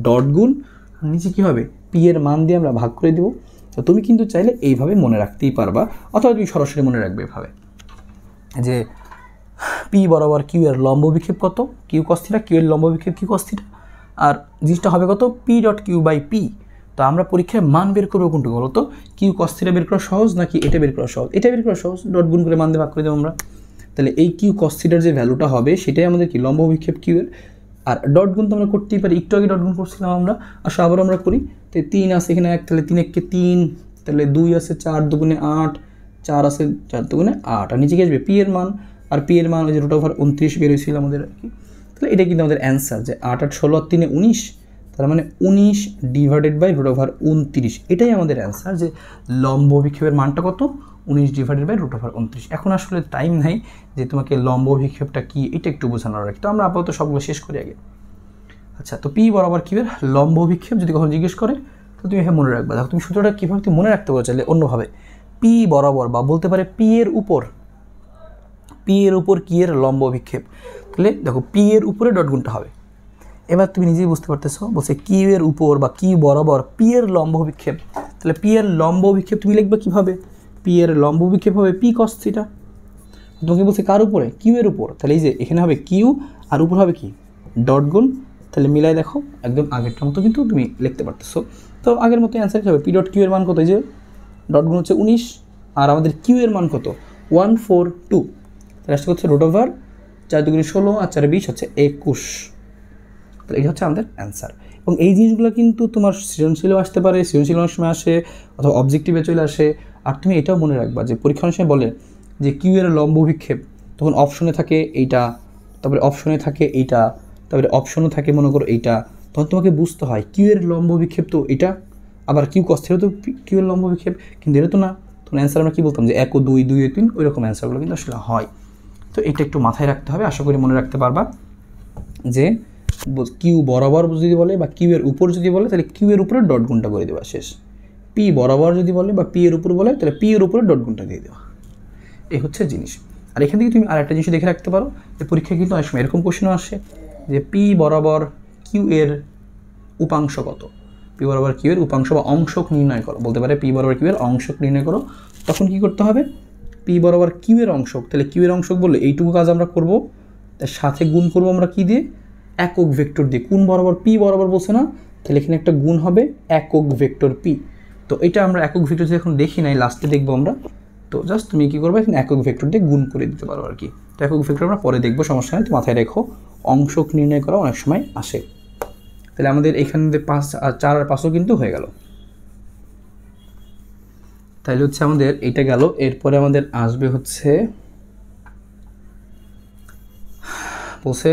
ডট গুণ, নিচে কী হবে পি এর মান দিয়ে আমরা ভাগ করে দেবো। তো তুমি কিন্তু চাইলে এইভাবে মনে রাখতেই পারবা, অথবা তুমি সরাসরি মনে রাখবে এভাবে যে পি বরাবর কিউ এর লম্ব অভিক্ষেপ কত, কিউ কস থিটা, কিউ এর লম্ব অভিক্ষেপ কিউ কস থিটা, আর জিনিসটা হবে কত p dot q by p. তো আমরা পরীক্ষায় মান বের করবো কোনটুকু বলো তো, কিউ কস থিটা বের করা সহজ নাকি এটা বের করা সহজ, এটা বের করা সহজ, ডট গুণ করে মান দিয়ে ভাগ করে দেবো আমরা। তাহলে এই কিউ কস থিটার যে ভ্যালুটা হবে সেটাই আমাদের কি লম্ব অভিক্ষেপ কিউ এর, আর ডট গুণ তো আমরা করতেই পারি, একটু আগে ডট গুণ করছিলাম আমরা, আসলে আবার আমরা করি। তো 3 আছে এখানে 1, তাহলে 3 1 3, তাহলে 2 আছে 4 2 8, 4 আছে 4 2 8, আর নিচে কি আসবে পি এর মান, আর পি এর মান ওই যে √29 বের হয়েছিল আমাদের আর কি। তাহলে এটা কিন্তু আমাদের অ্যান্সার যে 8 8 16 আর 3 19, তার মানে 19 ডিভাইডেড বাই √29, এটাই আমাদের অ্যান্সার যে লম্ব অভিক্ষেপের মানটা কত, 19 ডিভাইডেড বাই √29। এখন আসলে টাইম নাই যে তোমাকে লম্ব অভিক্ষেপটা কি এটা একটু বোঝানোর আর কি, তো আমরা আপাতত সবগুলো শেষ করি আগে। আচ্ছা, তো পি বরাবর কিউ এর লম্ব অভিক্ষেপ যদি কখনো জিজ্ঞেস করে তো তুমি এভাবে মনে রাখবা। দেখো তুমি সূত্রটা কীভাবে তুমি মনে রাখতে পারো চাইলে অন্যভাবে, পি বরাবর বা বলতে পারে পি এর উপর কি এর লম্ব অভিক্ষেপ, তাহলে দেখো পি এর উপরে ডট গুণটা হবে। এবার তুমি নিজেই বুঝতে পারতেছো, বলছে কিউ এর উপর বা কিউ বরাবর পি এর লম্ব অভিক্ষেপ, তাহলে পি এর লম্ব অভিক্ষেপ তুমি লিখবে কীভাবে, পি এর লম্ব অভিক্ষেপ হবে পি কস থিটা। তোমাকে বলছে কার উপরে, কিউ এর উপর, তাহলে এই যে এখানে হবে কিউ আর উপর হবে কি ডট গুণ, তাহলে মিলাই দেখো একদম আগেরটার মতো কিন্তু তুমি লিখতে পারতেছো। তো আগের মতো অ্যান্সার কী হবে, পি ডট কিউ এর মান কত, এই যে ডট গুণ হচ্ছে 19, আর আমাদের কিউ এর মান কত 142, তাহলে আসতে হচ্ছে √4 2 16 আর 4 20 হচ্ছে 21, তাহলে এটা হচ্ছে আমাদের অ্যান্সার। এবং এই জিনিসগুলো কিন্তু তোমার সৃজনশীলও আসতে পারে, সৃজনশীল অনেক সময় আসে, অথবা অবজেক্টিভে চলে আসে। আর তুমি এটাও মনে রাখবা যে পরীক্ষার সময় বলে যে কিউ এর লম্ব অভিক্ষেপ, তখন অপশনে থাকে এইটা, তারপরে অপশনে থাকে এইটা, তারপরে অপশনও থাকে মনে করো এইটা, তখন তোমাকে বুঝতে হয় কিউ এর লম্ব অভিক্ষেপ তো এটা, আবার কিউ কস থিটা তো কিউ এর লম্ব অভিক্ষেপ, কিন্তু এটা তো না। তখন অ্যান্সার আমরা কী বলতাম যে 1 ও 2 2 ও 3, ওই রকম অ্যান্সারগুলো কিন্তু আসলে হয়। তো এটা একটু মাথায় রাখতে হবে, আশা করি মনে রাখতে পারবা যে কিউ বরাবর যদি বলে বা কিউ এর উপর যদি বলে তাহলে কিউ এর উপরে ডট গুণটা করে দেওয়া শেষ, পি বরাবর যদি বলে বা পি এর উপর বলে তাহলে পি এর উপরে ডট গুণটা দিয়ে দেওয়া, এই হচ্ছে জিনিস। আর এখান থেকে তুমি আরেকটা জিনিস দেখে রাখতে পারো যে পরীক্ষায় কিন্তু অনেক সময় এরকম কোশ্চেনও আসে যে পি বরাবর কিউ এর উপাংশ কত, পি বরাবর কিউ এর উপাংশ বা অংশক নির্ণয় করো, বলতে পারে পি বরাবর কিউ এর অংশক নির্ণয় করো। তখন কি করতে হবে, পি বরাবর কিউ এর অংশক, তাহলে কিউ এর অংশক বললে এইটুকু কাজ আমরা করব, তার সাথে গুণ করবো আমরা কি দিয়ে, একক ভেক্টর দিয়ে। কোন বরাবর, পি বরাবর বলছে না, তাহলে এখানে একটা গুণ হবে একক ভেক্টর পি। তো এটা আমরা একক ভেক্টর দিয়ে এখন দেখি নাই, লাস্টে দেখবো আমরা। তো জাস্ট তুমি কী করবে, এখানে একক ভেক্টর দিয়ে গুণ করে দিতে পারো আর কি। তো একক ভেক্টর আমরা পরে দেখবো, সমস্যা নেই, তো মাথায় রেখো অংশক নির্ণয় করা অনেক সময় আসে। তাহলে আমাদের এখানে 5 আর 4 আর 5ও কিন্তু হয়ে গেল। তাহলে হচ্ছে আমাদের এইটা গেল। এরপরে আমাদের আসবে হচ্ছে বলছে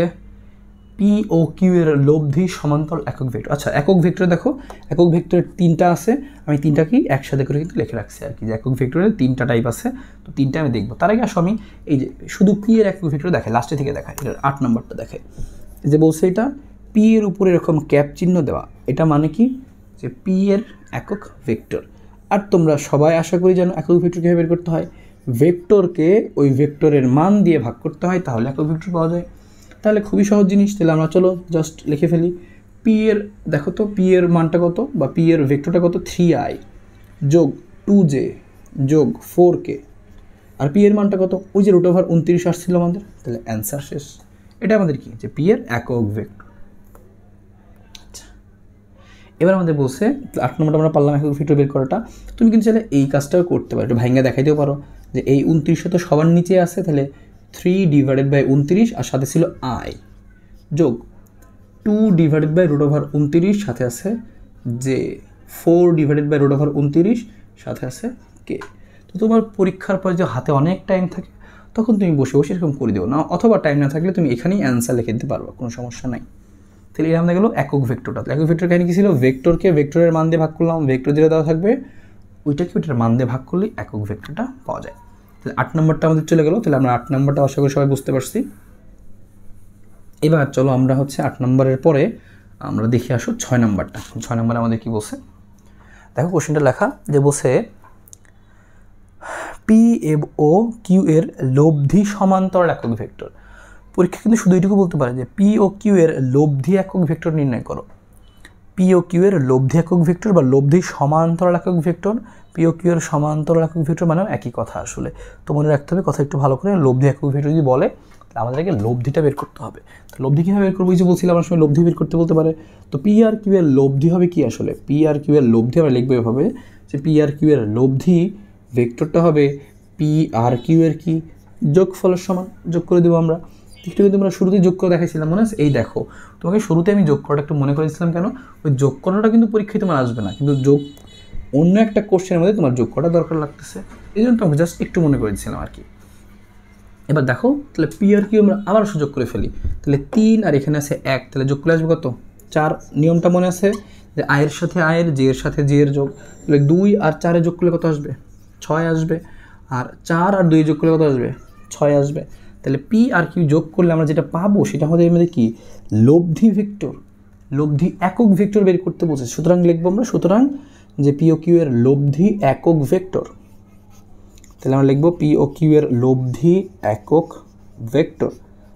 পি ও কিউ এর লব্ধি সমান্তরাল একক ভেক্টর। আচ্ছা, একক ভেক্টর দেখো, একক ভেক্টরের 3টা আছে, আমি 3টাকেই একসাথে করে কিন্তু লিখে রাখছি আর কি, যে একক ভেক্টরের 3টা টাইপ আছে, তো 3টা আমি দেখবো। তার আগে আসো আমি এই যে শুধু পি এর একক ভেক্টর দেখাই, লাস্টে থেকে দেখাই, এটার 8 নম্বরটা দেখে যে বলছে এটা পি এর উপরে এরকম ক্যাপ চিহ্ন দেওয়া, এটা মানে কি যে যে পি এর একক ভেক্টর। আর তোমরা সবাই আশা করি জানো একক ভেক্টর কীভাবে বের করতে হয়। ভেক্টরকে ওই ভেক্টরের মান দিয়ে ভাগ করতে হয়, তাহলে একক ভেক্টর পাওয়া যায়। তাহলে খুবই সহজ জিনিস। তাহলে আমরা চলো জাস্ট লিখে ফেলি। পি এর দেখো তো পি এর মানটা কত, বা পি এর ভেক্টরটা কত, 3i যোগ 2j যোগ 4k, আর পি এর মানটা কত, ওই যে √29 আসছিল আমাদের। তাহলে অ্যান্সার শেষ। এটা আমাদের কি, যে পি এর একক ভেক্টর। আচ্ছা, এবার আমাদের বলছে 8 নম্বরটা আমরা পারলাম একক ভেক্টর বের করাটা। তুমি কিন্তু চাইলে এই কাজটাও করতে পারো, একটু ভাইঙ্গা দেখাইতেও পারো যে এই 29 তো সবার নিচে আছে, তাহলে 3/29 আর সাথে ছিল i যোগ 2/√29 সাথে আছে যে 4/√29 সাথে আছে কে। তো তোমার পরীক্ষার পরে যে হাতে অনেক টাইম থাকে তখন তুমি বসে বসে এরকম করে দিও না, অথবা টাইম না থাকলে তুমি এখানেই অ্যান্সার লিখে দিতে পারবে, কোনো সমস্যা নাই। তাহলে এটা আমাদের গেলো একক ভেক্টরটা। একক ভেক্টর কাহিনী কী ছিল, ভেক্টরকে ভেক্টরের মান দিয়ে ভাগ করলাম, ভেক্টর যেটা দেওয়া থাকবে ওইটাকে ওইটার মান দিয়ে ভাগ করলেই একক ভেক্টরটা পাওয়া যায়। তাহলে 8 নম্বরটা আমাদের চলে গেলো। তাহলে আমরা 8 নম্বরটা আশা করি সবাই বুঝতে পারছি। এবার চলো আমরা হচ্ছে 8 নম্বরের পরে আমরা দেখে আসো 6 নম্বরটা। 6 নম্বরে আমাদের কি বলছে দেখো, কোশ্চেনটা লেখা যে বলছে পি ও কিউ এর লব্ধি সমান্তরাল একক ভেক্টর। পরীক্ষা কিন্তু শুধু এইটুকু বলতে পারে যে পি ও কিউ এর লব্ধি একক ভেক্টর নির্ণয় করো। পি ও কিউ এর লব্ধি একক ভেক্টর বা লব্ধি সমান্তরাল একক ভেক্টর, পি ও কিউ এর সমান্তরাল একক ভেক্টর মানেও একই কথা আসলে। তো মনে রাখতে হবে কথা একটু ভালো করে, লব্ধি একক ভেক্টর যদি বলে আমাদেরকে লব্ধিটা বের করতে হবে। তো লব্ধি কীভাবে বের করবো, যে বলছিলাম আমার সময় লব্ধি বের করতে বলতে পারে। তো পি আর কিউ এর লব্ধি হবে কি আসলে, পি আর কিউ এর লব্ধি আমরা লিখবো এভাবে যে পি আর কিউ এর লব্ধি ভেক্টরটা হবে পি আর কিউ এর কি যোগফলের সমান, যোগ করে দেবো আমরা। একটু কিন্তু আমরা শুরুতেই যোগ করে দেখাইছিলাম, মনে আছে? এই দেখো তোমাকে শুরুতে আমি যোগ করাটা একটু মনে করেছিলাম, কেন ওই যোগ করাটা কিন্তু পরীক্ষায় তোমার আসবে না, কিন্তু যোগ অন্য একটা কোশ্চেনের মধ্যে তোমার যোগ করা দরকার লাগতেছে, এই জন্য তোমাকে জাস্ট একটু মনে করেছিলাম আর কি। এবার দেখো তাহলে পি আর কিউ আমরা আবার যোগ করে ফেলি। তাহলে 3 আর এখানে আছে 1, তাহলে যোগ করে আসবে কত, 4। নিয়মটা মনে আছে যে আয়ের সাথে আয়ের, জে এর সাথে জে এর যোগ। তাহলে 2 আর 4 যোগ করলে কত আসবে, 6 আসবে। আর 4 আর 2 যোগ করলে কত আসবে, 6 আসবে। তাহলে পি আর কিউ যোগ করলে আমরা যেটা পাবো সেটা আমাদের মধ্যে কি, লব্ধি ভেক্টর, লব্ধি একক ভেক্টর বের করতে বলছে। সুতরাং লিখবো আমরা, সুতরাং যে পি ও কিউ এর লব্ধি একক ভেক্টর। তাহলে আমরা লিখবো পি ও কিউ এর লব্ধি একক ভেক্টর।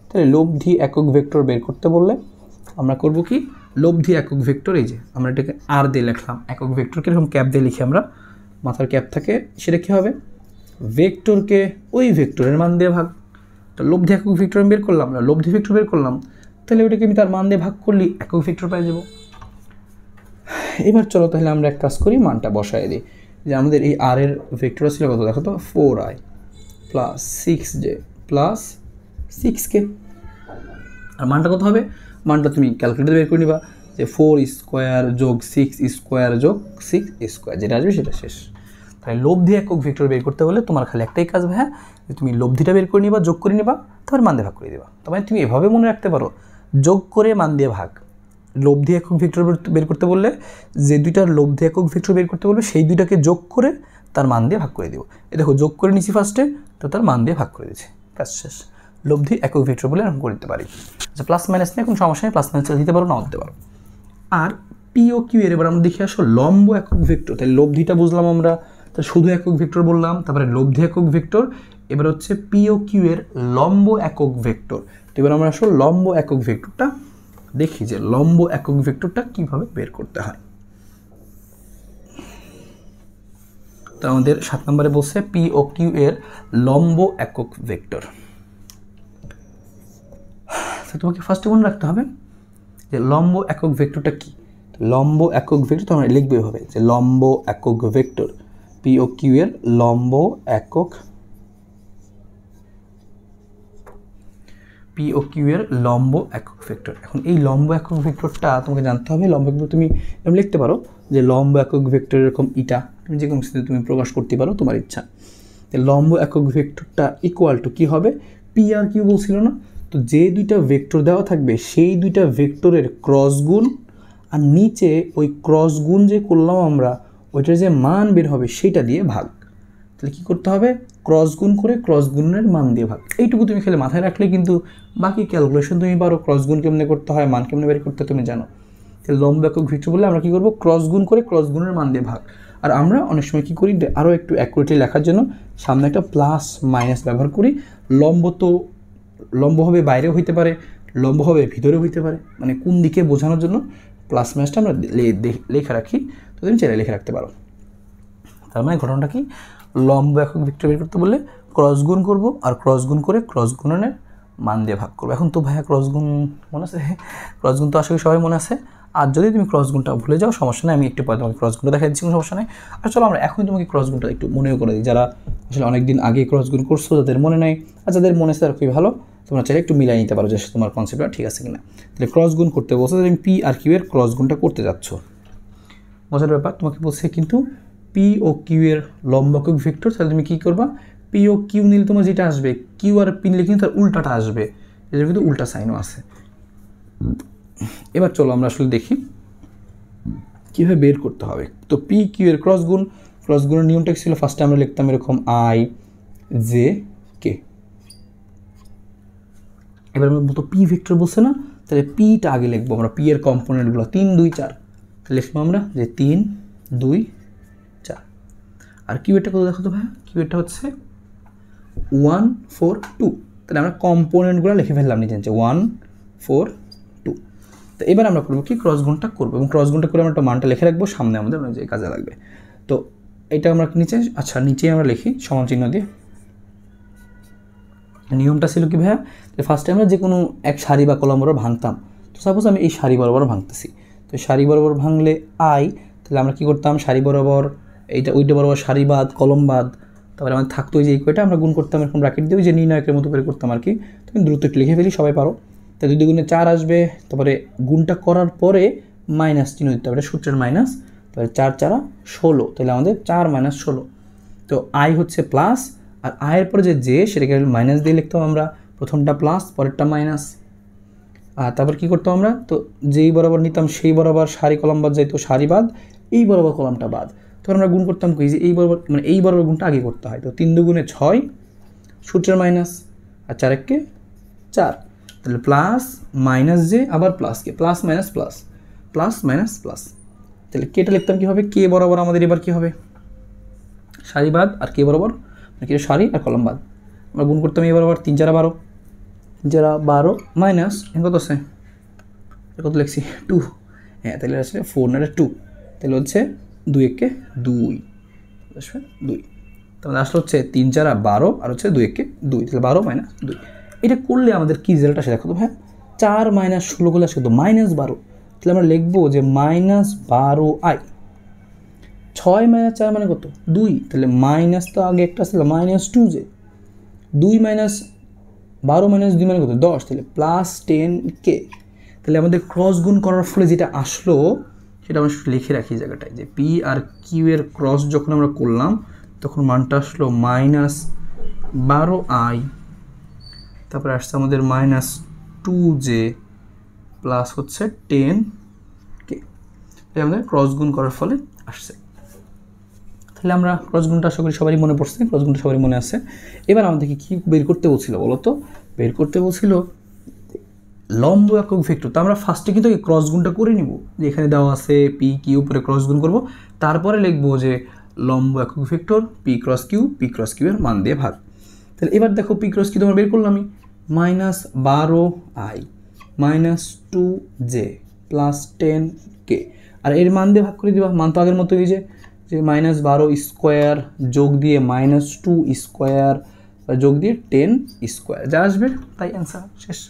তাহলে লব্ধি একক ভেক্টর বের করতে বললে আমরা করব কি, লব্ধি একক ভেক্টর, এই যে আমরা এটাকে আর দিয়ে লিখলাম, একক ভেক্টরকে এরকম ক্যাপ দিয়ে লিখি আমরা, মাথার ক্যাপ থাকে, সেটা কী হবে, ভেক্টরকে ওই ভেক্টরের মান দিয়ে ভাগ। তো লব্ধি একক ভেক্টর আমি বের করলাম, আমরা লব্ধি ভেক্টর বের করলাম, তাহলে ওইটাকে আমি তার মান দিয়ে ভাগ করলে একক ভেক্টর পেয়ে যাব। এবার চলো তাহলে আমরা এক কাজ করি, মানটা বসায় দিই। যে আমাদের এই আর এর ভেক্টরটা ছিল কত, দেখো তো 4i plus 6j plus 6k, আর মানটা কত হবে, মানটা তুমি ক্যালকুলেটর বের করে নিবা, যে 4 স্কোয়ার যোগ 6 স্কোয়ার যোগ 6 স্কোয়ার, যেটা আসবে সেটা শেষ। তাহলে লব্ধি একক ভেক্টর বের করতে হলে তোমার খালি একটাই কাজ, হ্যাঁ, যে তুমি লব্ধিটা বের করে নিবা, যোগ করে নিবা, তারপর মান দিয়ে ভাগ করে দিবা। তবে তুমি এভাবে মনে রাখতে পারো, যোগ করে মান দিয়ে ভাগ। লব্ধি একক ভেক্টর বের করতে বললে যে দুইটার লব্ধি একক ভেক্টর বের করতে বলবে সেই দুইটাকে যোগ করে তার মান দিয়ে ভাগ করে দিব। এ দেখো যোগ করে নিচ্ছি ফার্স্টে, তো তার মান দিয়ে ভাগ করে দিচ্ছি, কাজ শেষ। লব্ধি একক ভেক্টর বলে আমরা করে দিতে পারি। আচ্ছা, প্লাস মাইনাস নিয়ে কোনো সমস্যা নেই, প্লাস মাইনাস দিতে পারো, নাও দিতে পারো। আর পি ও কিউ এর এবার আমরা দেখে আসো লম্ব একক ভেক্টর। তাহলে লব্ধিটা বুঝলাম আমরা, তাহলে শুধু একক ভেক্টর বললাম, তারপরে লব্ধি একক ভেক্টর, এবার হচ্ছে পি ও কিউ এর লম্ব একক ভেক্টর। তো এবার আমরা আসো লম্ব একক ভেক্টরটা দেখি, যে লম্ব একক ভেক্টরটা কিভাবে বের করতে হয়। তো আমাদের 7 নম্বরে বলছে পি ও কিউ এর লম্ব একক ভেক্টর। তো তোমাকে ফার্স্টে মনে রাখতে হবে যে লম্ব একক ভেক্টরটা কি। লম্ব একক ভেক্টর তো আমরা লিখবো এভাবে, যে লম্ব একক ভেক্টর পি ও কিউ এর লম্ব একক, পি ও কিউ এর লম্ব একক ভেক্টর। এখন এই লম্ব একক ভেক্টরটা তোমাকে জানতে হবে। লম্ব একক তুমি এরকম লিখতে পারো যে লম্ব একক ভেক্টর এরকম ইটা, তুমি যে কোনো কিছুতে তুমি প্রকাশ করতে পারো তোমার ইচ্ছা। লম্ব একক ভেক্টরটা ইকুয়াল টু কী হবে, পি আর কিউ বলছিল না, তো যে দুইটা ভেক্টর দেওয়া থাকবে সেই দুইটা ভেক্টরের ক্রস গুণ, আর নিচে ওই ক্রস গুণ যে করলাম আমরা ওইটার যে মান বের হবে সেইটা দিয়ে ভাগ। তাহলে কী করতে হবে, ক্রস গুণ করে ক্রস গুণের মান দিয়ে ভাগ। এইটুকু তুমি খেলে মাথায় রাখলে কিন্তু বাকি ক্যালকুলেশন তুমি পারো, ক্রস গুণ কেমনে করতে হয়, মান কেমনে বের করতে তুমি জানো। তাহলে লম্ব একক ভেক্টর বলে আমরা কী করবো, ক্রস গুণ করে ক্রস গুণের মান দিয়ে ভাগ। আর আমরা অনেক সময় কী করি, আরও একটু অ্যাকুরেটলি লেখার জন্য সামনে একটা প্লাস মাইনাস ব্যবহার করি। লম্ব তো লম্ব হবে বাইরেও হইতে পারে, লম্ব হবে ভিতরেও হইতে পারে, মানে কোন দিকে বোঝানোর জন্য প্লাস মাইনাসটা আমরা লেখা রাখি। তো তুমি চাইলে লিখে রাখতে পারো। তার মানে ঘটনাটা কি, লম্ব একক ভেক্টর বের করতে বললে ক্রস গুণ করবো, আর ক্রস গুণ করে ক্রস গুণনের মান দিয়ে ভাগ করবো। এখন তো ভাইয়া ক্রস গুণ মনে আছে? ক্রস গুণ তো আসলে সবাই মনে আছে। আর যদি তুমি ক্রস গুণটা ভুলে যাও সমস্যা নেই, আমি একটু পরে তোমাকে ক্রস গুণটা দেখা দিচ্ছি, কোনো সমস্যা নেই। আর চলো আমরা এখন তোমাকে ক্রস গুণটা একটু মনেও করে দিই, যারা আসলে অনেক দিন আগে ক্রস গুণ করছো যাদের মনে নেই, আর যাদের মনে আছে তারা খুবই ভালো, তোমরা চাইলে একটু মিলাই নিতে পারো যে তোমার কনসেপ্টটা ঠিক আছে কিনা। তাহলে ক্রস গুণ করতে বলছো, তুমি পি আর কিউ এর ক্রস গুণটা করতে যাচ্ছ। মজার ব্যাপার, তোমাকে বলছে কিন্তু পি ও কিউ এর লম্ব একক ভেক্টর, তাহলে তুমি কী করবা, পি ও কিউ নিলে তোমার যেটা আসবে, কিউ আর পি নিলে কিন্তু তার উল্টাটা আসবে, এদের কিন্তু উল্টা সাইনও আছে। এবার চলো আমরা আসলে দেখি কীভাবে বের করতে হবে। তো পি কিউ এর ক্রস গুণের নিয়মটা ছিল, ফার্স্টে আমরা লিখতাম এরকম আই জে কে। এবার আমরা বলতো পি ভেক্টর বলছে না, তাহলে পিটা আগে লিখবো আমরা, পি এর কম্পোনেন্টগুলো 3 2 4, তাহলে লিখবো আমরা যে 3 2 4। আর কিউ এরটা কত দেখো তো ভাই, কিউ এরটা হচ্ছে 1 4 2, তাহলে আমরা কম্পোনেন্টগুলো লিখে ফেললাম নিজে নিচে 1 4 2। তো এবার আমরা করবো কি, ক্রস গুণটা করবো, এবং ক্রস গুণটা করে আমরা একটা মানটা লিখে রাখবো সামনে আমাদের, যে কাজে লাগবে। তো এটা আমরা নিচে, আচ্ছা নিচে আমরা লিখি সমান চিহ্ন দিয়ে। নিয়মটা ছিল কি ভাইয়া, ফার্স্টে আমরা যে কোনো এক সারি বা কলাম বরাবর ভাঙতাম। তো সাপোজ আমি এই সারি বরাবর ভাঙতেছি, তো সারি বরাবর ভাঙলে আই, তাহলে আমরা কী করতাম, সারি বরাবর এইটা ওইটা বরাবর সারি বাদ কলম বাদ, তারপরে আমাদের থাকতো যে এই কয়টা আমরা গুণ করতাম এরকম ব্র্যাকেট দিয়ে, যে নির্ণায়কের মতো করে করতাম আর কি। তুমি দ্রুত একটু লিখে ফেলি, সবাই পারো। তো 2 গুণে 4 আসবে, তারপরে গুণটা করার পরে মাইনাস চিহ্ন দিতে হবে, সূত্রের মাইনাস, তারপরে 4 4 16, তাহলে আমাদের 4 - 16। তো আই হচ্ছে প্লাস, আর আয়ের পরে যে সেটাকে মাইনাস দিয়ে লিখতাম আমরা, প্রথমটা প্লাস পরেরটা মাইনাস। আর তারপর কী করতাম আমরা, তো যেই বরাবর নিতাম সেই বরাবর সারি কলম বাদ যাইতো, সারি বাদ, এই বরাবর কলমটা বাদ। তখন আমরা গুণ করতাম কি, যে এই বরাবর মানে এই বরাবর গুণটা আগে করতে হয়। তো 3 2 গুণে 6, সূত্রের মাইনাস, আর 4 1 4, তাহলে প্লাস মাইনাস যে আবার প্লাস কে, plus minus plus, plus minus plus. তাহলে কেটা লিখতাম কী হবে, কে বরাবর আমাদের এবার কী হবে, সারি বাদ, আর কে বরাবর কি সারি আর কলম বাদ। আমরা গুণ করতাম এই বরাবর 3 4 12, 3 4 12 মাইনাস কত আছে, কত লিখছি 2, হ্যাঁ তাহলে আসলে 4 না 2, তাহলে হচ্ছে 2 1 2, 2, তাহলে আসলে হচ্ছে 3 4 12 আর হচ্ছে 2 1 2, তাহলে 12 - 2। এটা করলে আমাদের কী রেজাল্ট আসে দেখো তো ভাই, 4 - 16 করলে আসে তো -12, তাহলে আমরা লিখবো যে -12 আই। 6 - 4 মানে কত 2, তাহলে মাইনাস তো আগে একটা ছিল -2, যে 2 - 12 - 2 মানে কত 10, তাহলে +10 কে। তাহলে আমাদের ক্রস গুণ করার ফলে যেটা আসলো সেটা আমরা লিখে রাখি জায়গাটায়, যে পি আর কিউ এর ক্রস যখন আমরা করলাম তখন মানটা আসলো -12 আই, তারপরে আসছে আমাদের -2 জে প্লাস হচ্ছে 10 কে। এটা আমাদের ক্রস গুণ করার ফলে আসছে। তাহলে আমরা ক্রস গুণটা আশা করি সবারই মনে পড়ছে, ক্রস গুণটা সবারই মনে আছে। এবার আমাদেরকে কী বের করতে বলছিল বলো তো, বের করতে বলছিল লম্ব একক ভেক্টর। তো আমরা ফার্স্টে কিন্তু এই ক্রস গুণটা করে নিব, যে এখানে দেওয়া আছে পি কিউ উপরে ক্রস গুণ করব, তারপরে লিখবো যে লম্ব একক ভেক্টর পি ক্রস কিউ এর মান দিয়ে ভাগ। তাহলে এবার দেখো পি ক্রস কিউ তোমার বের করলাম আমি, -12 আই -2 জে +10 কে, আর এর মান দিয়ে ভাগ করে দিবা, মান তো আগের মতো এই যে -12 স্কোয়ার যোগ দিয়ে -2 স্কোয়ার যোগ দিয়ে 10 স্কোয়ার, যা আসবে তাই অ্যান্সার শেষ।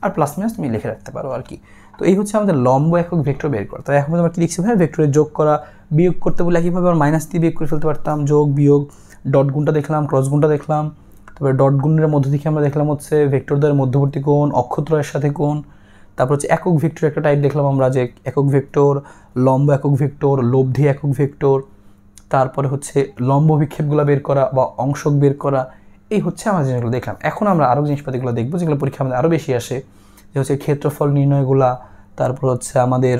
আর প্লাস মাইনাস তুমি লিখে রাখতে পারো আর কি। তো এই হচ্ছে আমাদের লম্ব একক ভেক্টর বের করা। তো এখন আমরা কি লিখছি ভাই, ভেক্টরে যোগ করা বিয়োগ করতে বলে একইভাবে আমরা মাইনাস দিয়ে বিয়োগ করে ফেলতে পারতাম, যোগ বিয়োগ, ডট গুণটা দেখলাম, ক্রস গুণটা দেখলাম, তারপরে ডট গুণের মধ্য থেকে আমরা দেখলাম হচ্ছে ভেক্টরদের মধ্যবর্তী কোণ, অক্ষত্রয়ের সাথে কোণ, তারপর হচ্ছে একক ভেক্টর একটা টাইপ দেখলাম আমরা, যে একক ভেক্টর, লম্ব একক ভেক্টর, লব্ধি একক ভেক্টর, তারপরে হচ্ছে লম্ব বিক্ষেপগুলো বের করা বা অংশক বের করা। এই হচ্ছে আমরা জিনিসগুলো দেখলাম। এখন আমরা আরও জিনিসপাতিগুলো দেখবো যেগুলো পরীক্ষা আমাদের আরও বেশি আসে, যে হচ্ছে ক্ষেত্রফল নির্ণয়গুলা, তারপর হচ্ছে আমাদের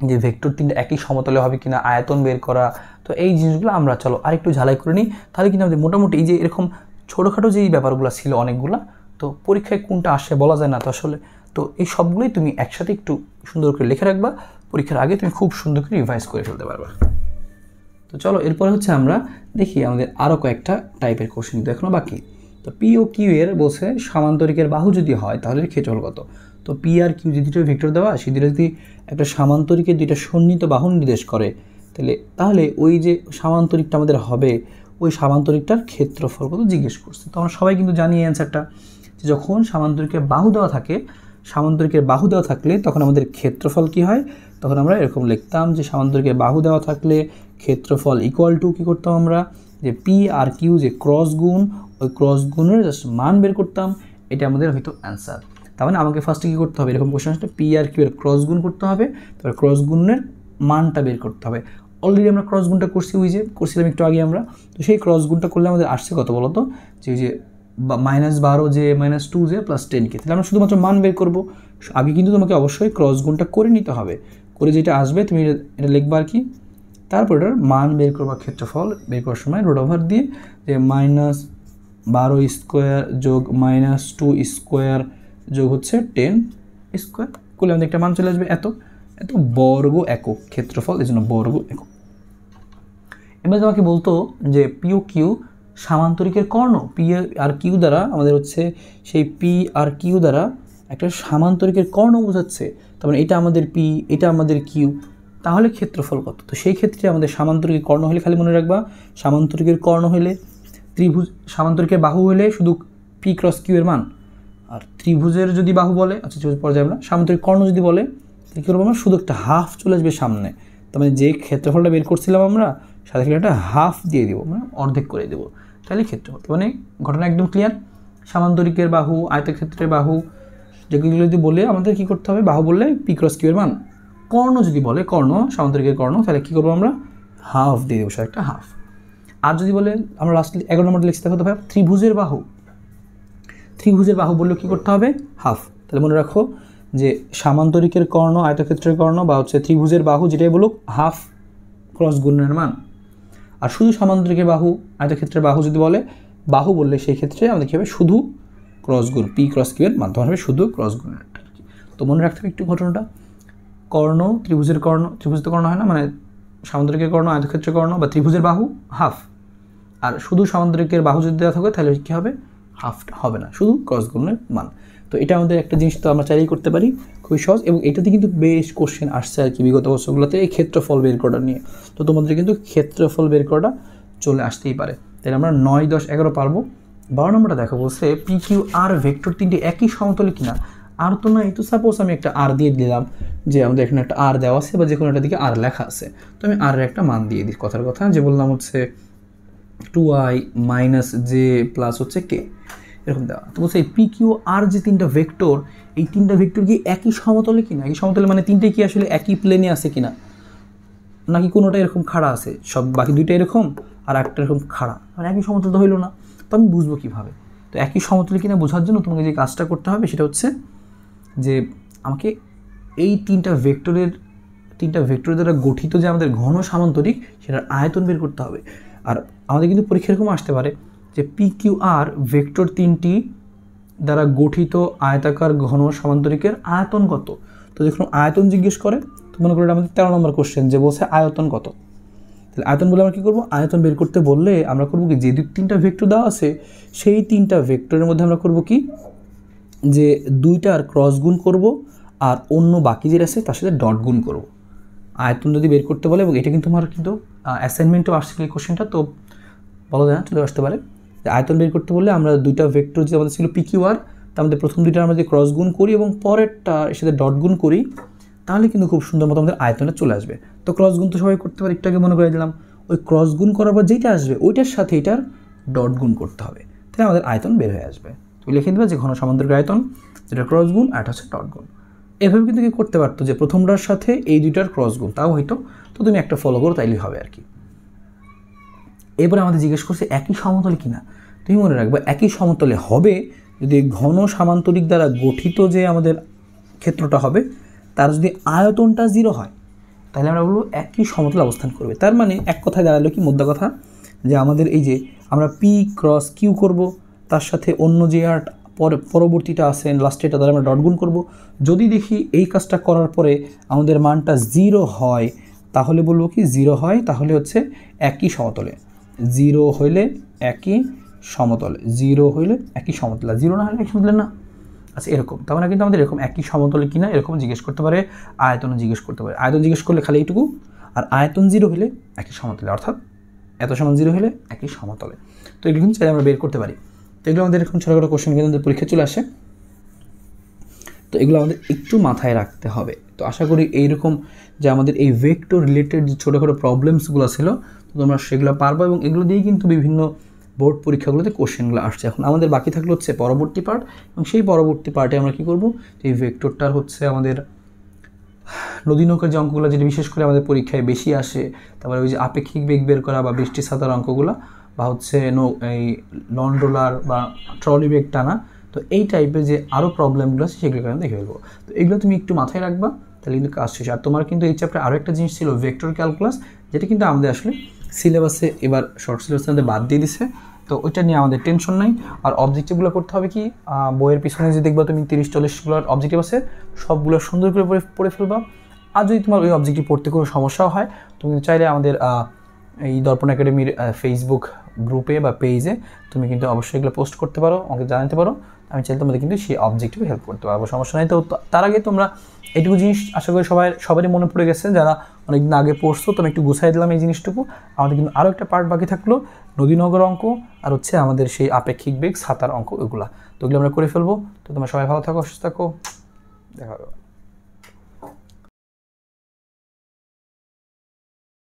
যে ভেক্টর তিনটা একই সমতলে হবে কিনা, আয়তন বের করা। তো এই জিনিসগুলো আমরা চলো আরেকটু ঝালাই করে নিই, তাহলে কিন্তু আমাদের মোটামুটি এই যে এরকম ছোটোখাটো যেই ব্যাপারগুলো ছিল অনেকগুলা, তো পরীক্ষায় কোনটা আসে বলা যায় না তো আসলে। তো এই সবগুলোই তুমি একসাথে একটু সুন্দর করে লিখে রাখবা, পরীক্ষার আগে তুমি খুব সুন্দর করে রিভাইজ করে ফেলতে পারবা। তো চলো এরপরে হচ্ছে আমরা দেখি আমাদের আরও কয়েকটা টাইপের কোশ্চেন কিন্তু এখনও বাকি। তো পি ও কিউ এর বলছে সামান্তরিকের বাহু যদি হয় তাহলে ক্ষেত্রফল কত। তো পি আর কিউ যে দুটো ভেক্টর দেওয়া সেই দুটো যদি একটা সামান্তরিকের দুইটা সন্নিহিত বাহু নির্দেশ করে তাহলে ওই যে সামান্তরিকটা আমাদের হবে ওই সামান্তরিকটার ক্ষেত্রফল কত জিজ্ঞেস করছে। তো আমরা সবাই কিন্তু জানি অ্যান্সারটা, যে যখন সামান্তরিকের বাহু দেওয়া থাকে, সামান্তরিকের বাহু দেওয়া থাকলে তখন আমাদের ক্ষেত্রফল কি হয়, তখন আমরা এরকম লিখতাম যে সামান্তরিকের বাহু দেওয়া থাকলে ক্ষেত্রফল ইকুয়াল টু কী করতাম আমরা, যে পি আর কিউ যে ক্রস গুণ, ওই ক্রস গুণের জাস্ট মান বের করতাম, এটা আমাদের হয়তো অ্যান্সার। তার মানে আমাকে ফার্স্টে কী করতে হবে, এরকম কোশ্চেন আসলে পি আর কিউ এর ক্রস গুণ করতে হবে, তারপর ক্রস গুণের মানটা বের করতে হবে। অলরেডি আমরা ক্রস গুণটা করছি, ওই যে করছিলাম একটু আগে আমরা, তো সেই ক্রস গুণটা করলে আমাদের আসছে কত বলো তো, যে ওই যে -12 যে -2 যে প্লাস 10k। তাহলে আমরা শুধুমাত্র মান বের করবো। আগে কিন্তু তোমাকে অবশ্যই ক্রস গুণটা করে নিতে হবে, করে যেটা আসবে তুমি এটা লিখবা আর কি, তারপর এটার মান বের করবা, ক্ষেত্রফল বের করার সময় রুট ওভার দিয়ে যে -12 স্কোয়ার যোগ -2 স্কোয়ার যোগ হচ্ছে 10 স্কোয়ার করলে আমাদের একটা মান চলে আসবে এত বর্গ একক ক্ষেত্রফল, এই জন্য বর্গ একক। এবার তোমাকে বলতো যে পি ও কিউ সামান্তরিকের কর্ণ, পি আর কিউ দ্বারা আমাদের হচ্ছে সেই পি আর কিউ দ্বারা একটা সামান্তরিকের কর্ণ বোঝাচ্ছে, তার মানে এটা আমাদের পি, এটা আমাদের কিউ, তাহলে ক্ষেত্রফল কত। তো সেই ক্ষেত্রে আমাদের সামান্তরিকের কর্ণ হলে খালি মনে রাখবা, সামান্তরিকের কর্ণ হলে ত্রিভুজ, সামান্তরিকের বাহু হলে শুধু পি ক্রস কিউ এর মান, আর ত্রিভুজের যদি বাহু বলে, আচ্ছা ত্রিভুজ পর্যায়ে আমরা সামান্তরিক কর্ণ যদি বলে, তাহলে কী করবো আমরা, শুধু একটা হাফ চলে আসবে সামনে, তার মানে যে ক্ষেত্রফলটা বের করছিলাম আমরা সাথে একটা হাফ দিয়ে দেবো, মানে অর্ধেক করে দেবো, তাহলে ক্ষেত্রফল। মানে ঘটনা একদম ক্লিয়ার। সামান্তরিকের বাহু, আয়তক্ষেত্রের বাহু, যেগুলো যদি বলে আমাদের কী করতে হবে, বাহু বললে পি ক্রস কিউ এর মান, কর্ণ যদি বলে কর্ণ, সামান্তরিকের কর্ণ, তাহলে কী করবো আমরা, হাফ দিয়ে দেবো, সাথে একটা হাফ। আর যদি বলে আমরা লাস্ট 11 নম্বরটা লিখতে হবে ত্রিভুজের বাহু, ত্রিভুজের বাহু বললে কী করতে হবে, হাফ। তাহলে মনে রাখো যে সামান্তরিকের কর্ণ, আয়তক্ষেত্রের কর্ণ বা হচ্ছে ত্রিভুজের বাহু যেটাই বলুক, হাফ ক্রস গুণের মান। আর শুধু সামান্তরিকের বাহু, আয়তক্ষেত্রের বাহু যদি বলে, বাহু বললে সেই ক্ষেত্রে আমাদের কী হবে, শুধু ক্রস গুণ, পি ক্রস কিউ এর মাধ্যমে হবে শুধু ক্রস গুণের। তো মনে রাখতে হবে একটু ঘটনাটা, কর্ণ, ত্রিভুজের কর্ণ, ত্রিভুজ তো কর্ণ হয় না, মানে সামান্তরিকের কর্ণ, আয়তক্ষেত্রের কর্ণ বা ত্রিভুজের বাহু হাফ, আর শুধু সামান্তরিকের বাহু যদি দেওয়া থাকে তাহলে কী হবে, হাফটা হবে না, শুধু ক্রস গুণের মান। তো এটা আমাদের একটা জিনিস তো আমরা চাইলেই করতে পারি, খুবই সহজ, এবং এটাতে কিন্তু বেশ কোশ্চেন আসছে আর কি বিগত বছরগুলোতে এই ক্ষেত্রফল বের করা নিয়ে। তো তোমাদের কিন্তু ক্ষেত্রফল বের করাটা চলে আসতেই পারে। তাহলে আমরা 9, 10, 11 পারবো। 12 নম্বরটা দেখো, বলছে পি কিউ আর ভেক্টর তিনটি একই সমতলে কিনা। আর তো নাই, তো সাপোজ আমি একটা আর দিয়ে দিলাম, যে আমাদের এখানে একটা আর দেওয়া আছে বা যে কোনো একটা দিকে আর লেখা আছে, তো আমি আর একটা মান দিয়ে দিই, কথার কথা যে বললাম হচ্ছে 2i - j প্লাস হচ্ছে k, এরকম দেওয়া। তো বলছে এই পি কিউ আর যে তিনটা ভেক্টর, এই তিনটা ভেক্টর কি একই সমতলে কিনা, একই সমতলে মানে তিনটে কি আসলে একই প্লেনে আছে কিনা, নাকি কোনোটা এরকম খাড়া আছে, সব বাকি দুইটা এরকম আর একটা এরকম খাড়া, মানে একই সমতল তো হইলো না। তো আমি বুঝবো কীভাবে, তো একই সমতলে কিনা বোঝার জন্য তোমাকে যে কাজটা করতে হবে সেটা হচ্ছে যে আমাকে এই তিনটা ভেক্টরের দ্বারা গঠিত যে আমাদের ঘন সামান্তরিক সেটার আয়তন বের করতে হবে। আর আমাদের কিন্তু পরীক্ষা এরকম আসতে পারে যে পি কিউ আর ভেক্টর তিনটি দ্বারা গঠিত আয়তাকার ঘন সামান্তরিকের আয়তন কত। তো যখন আয়তন জিজ্ঞেস করে, তো মনে করি আমাদের 13 নম্বর কোশ্চেন যে বলছে আয়তন কত, তাহলে আয়তন বলে আমরা কী করবো, আয়তন বের করতে বললে আমরা করবো কি, যে তিনটা ভেক্টর দেওয়া আছে সেই তিনটা ভেক্টরের মধ্যে আমরা করবো কি, যে দুইটার ক্রস গুণ করব আর অন্য বাকি যেটা আছে তার সাথে ডট গুণ করব। আয়তন যদি বের করতে বলে, এবং এটা কিন্তু আমার কিন্তু অ্যাসাইনমেন্টও আসছিল এই কোশ্চেনটা, তো বলা যায় না, চলে আসতে পারে। আয়তন বের করতে বললে আমরা দুইটা ভেক্টর যে আমাদের ছিল পি কিউ আর, তার মধ্যে প্রথম দুইটা আমরা যদি ক্রস গুণ করি এবং পরেরটা এর সাথে ডট গুণ করি, তাহলে কিন্তু খুব সুন্দর মতো আমাদের আয়তনটা চলে আসবে। তো ক্রস গুণ তো সবাই করতে পারে, একটু আগে মনে করে দিলাম, ওই ক্রস গুণ করার পর যেটা আসবে ওইটার সাথে এটার ডট গুণ করতে হবে, তাহলে আমাদের আয়তন বের হয়ে আসবে। তুমি লিখে দেবে যে ঘন সামান্তরিক আয়তন, যেটা ক্রস গুণ আর এটা হচ্ছে ডট গুণ। এভাবে কিন্তু কি করতে পারতো যে প্রথমটার সাথে এই দুইটার ক্রস গুণ, তাও হয়তো, তো তুমি একটা ফলো করো তাইলেই হবে আর কি। এরপরে আমাদের জিজ্ঞেস করছে একই সমতলে কিনা। তুমি মনে রাখবে একই সমতলে হবে যদি ঘন সামান্তরিক দ্বারা গঠিত যে আমাদের ক্ষেত্রটা হবে তার যদি আয়তনটা 0 হয়, তাহলে আমরা বলবো একই সমতলে অবস্থান করবে। তার মানে এক কথায় দাঁড়ালো কি, মোদ্দা কথা, যে আমাদের এই যে আমরা পি ক্রস কিউ করব, তার সাথে অন্য যে আর পরবর্তীটা আছে লাস্টে, এটা দ্বারা আমরা ডট গুণ করবো। যদি দেখি এই কাজটা করার পরে আমাদের মানটা 0 হয়, তাহলে বলবো কি 0 হয় তাহলে হচ্ছে একই সমতলে, 0 হইলে একই সমতলে, 0 হইলে একই সমতলে, 0 না হলে একই সমতলে না। আচ্ছা এরকম, তার মানে কিন্তু আমাদের এরকম একই সমতলে কিনা এরকম জিজ্ঞেস করতে পারে, আয়তনও জিজ্ঞেস করতে পারে। আয়তন জিজ্ঞেস করলে খালি এইটুকু, আর আয়তন 0 হলে একই সমতলে, অর্থাৎ এত সমান 0 হলে একই সমতলে। তো এগুলো কিন্তু চাইলে আমরা বের করতে পারি। তো এগুলো আমাদের এখন ছোটোখাটো কোশ্চেন কিন্তু আমাদের পরীক্ষা চলে আসে, তো এগুলো আমাদের একটু মাথায় রাখতে হবে। তো আশা করি এইরকম যে আমাদের এই ভেক্টর রিলেটেড যে ছোটোখাটো প্রবলেমসগুলো ছিল তো তোমরা সেগুলো পারবো, এবং এগুলো দিয়েই কিন্তু বিভিন্ন বোর্ড পরীক্ষাগুলোতে কোশ্চেনগুলো আসছে। এখন আমাদের বাকি থাকলে হচ্ছে পরবর্তী পার্ট, এবং সেই পরবর্তী পার্টে আমরা কী করবো, এই ভেক্টরটার হচ্ছে আমাদের নদী নৌকার যে অঙ্কগুলো যেটা বিশেষ করে আমাদের পরীক্ষায় বেশি আসে, তারপরে ওই যে আপেক্ষিক বেগ বের করা বা বৃষ্টি ছাতার অঙ্কগুলো, বা হচ্ছে এই লন রোলার বা ট্রলি বেগ টানা, তো এই টাইপের যে আরও প্রবলেমগুলো আছে সেগুলো আমি দেখে ফেলবো। তো এগুলো তুমি একটু মাথায় রাখবা, তাহলে কিন্তু কাজ শেষ। আর তোমার কিন্তু এই চ্যাপ্টারে আরও একটা জিনিস ছিল ভেক্টর ক্যালকুলাস, যেটা কিন্তু আমাদের আসলে সিলেবাসে এবার শর্ট সিলেবাসে আমাদের বাদ দিয়ে দিছে, তো ওইটা নিয়ে আমাদের টেনশন নাই। আর অবজেক্টিভগুলো করতে হবে কি, বইয়ের পিছনে যে দেখবা তুমি 30-40গুলোর অবজেক্টিভ আছে, সবগুলো সুন্দর করে পড়ে ফেলবা। আর যদি তোমার ওই অবজেক্টিভ পড়তে কোনো সমস্যাও হয়, তুমি চাইলে আমাদের এই দর্পণ একাডেমির ফেসবুক গ্রুপে বা পেজে তুমি কিন্তু অবশ্যই এগুলো পোস্ট করতে পারো, আমাকে জানাতে পারো, আমি চাইলে তোমাদের কিন্তু সেই অবজেক্টিভে হেল্প করতে পারবো, সমস্যা নেই। তো তার আগে তোমরা এইটুকু জিনিস আশা করি সবারই মনে পড়ে গেছে, যারা অনেকদিন আগে পড়ছো, তো আমি একটু গুছাই দিলাম এই জিনিসটুকু। আমাদের কিন্তু আরও একটা পার্ট বাকি থাকলো, নদী নগর অঙ্ক, আর হচ্ছে আমাদের সেই আপেক্ষিক বেগ ছাতার অঙ্ক, এগুলো তো এগুলো আমরা করে ফেলবো। তো তোমরা সবাই ভালো থাকো, সুস্থ থাকো, দেখা হবে।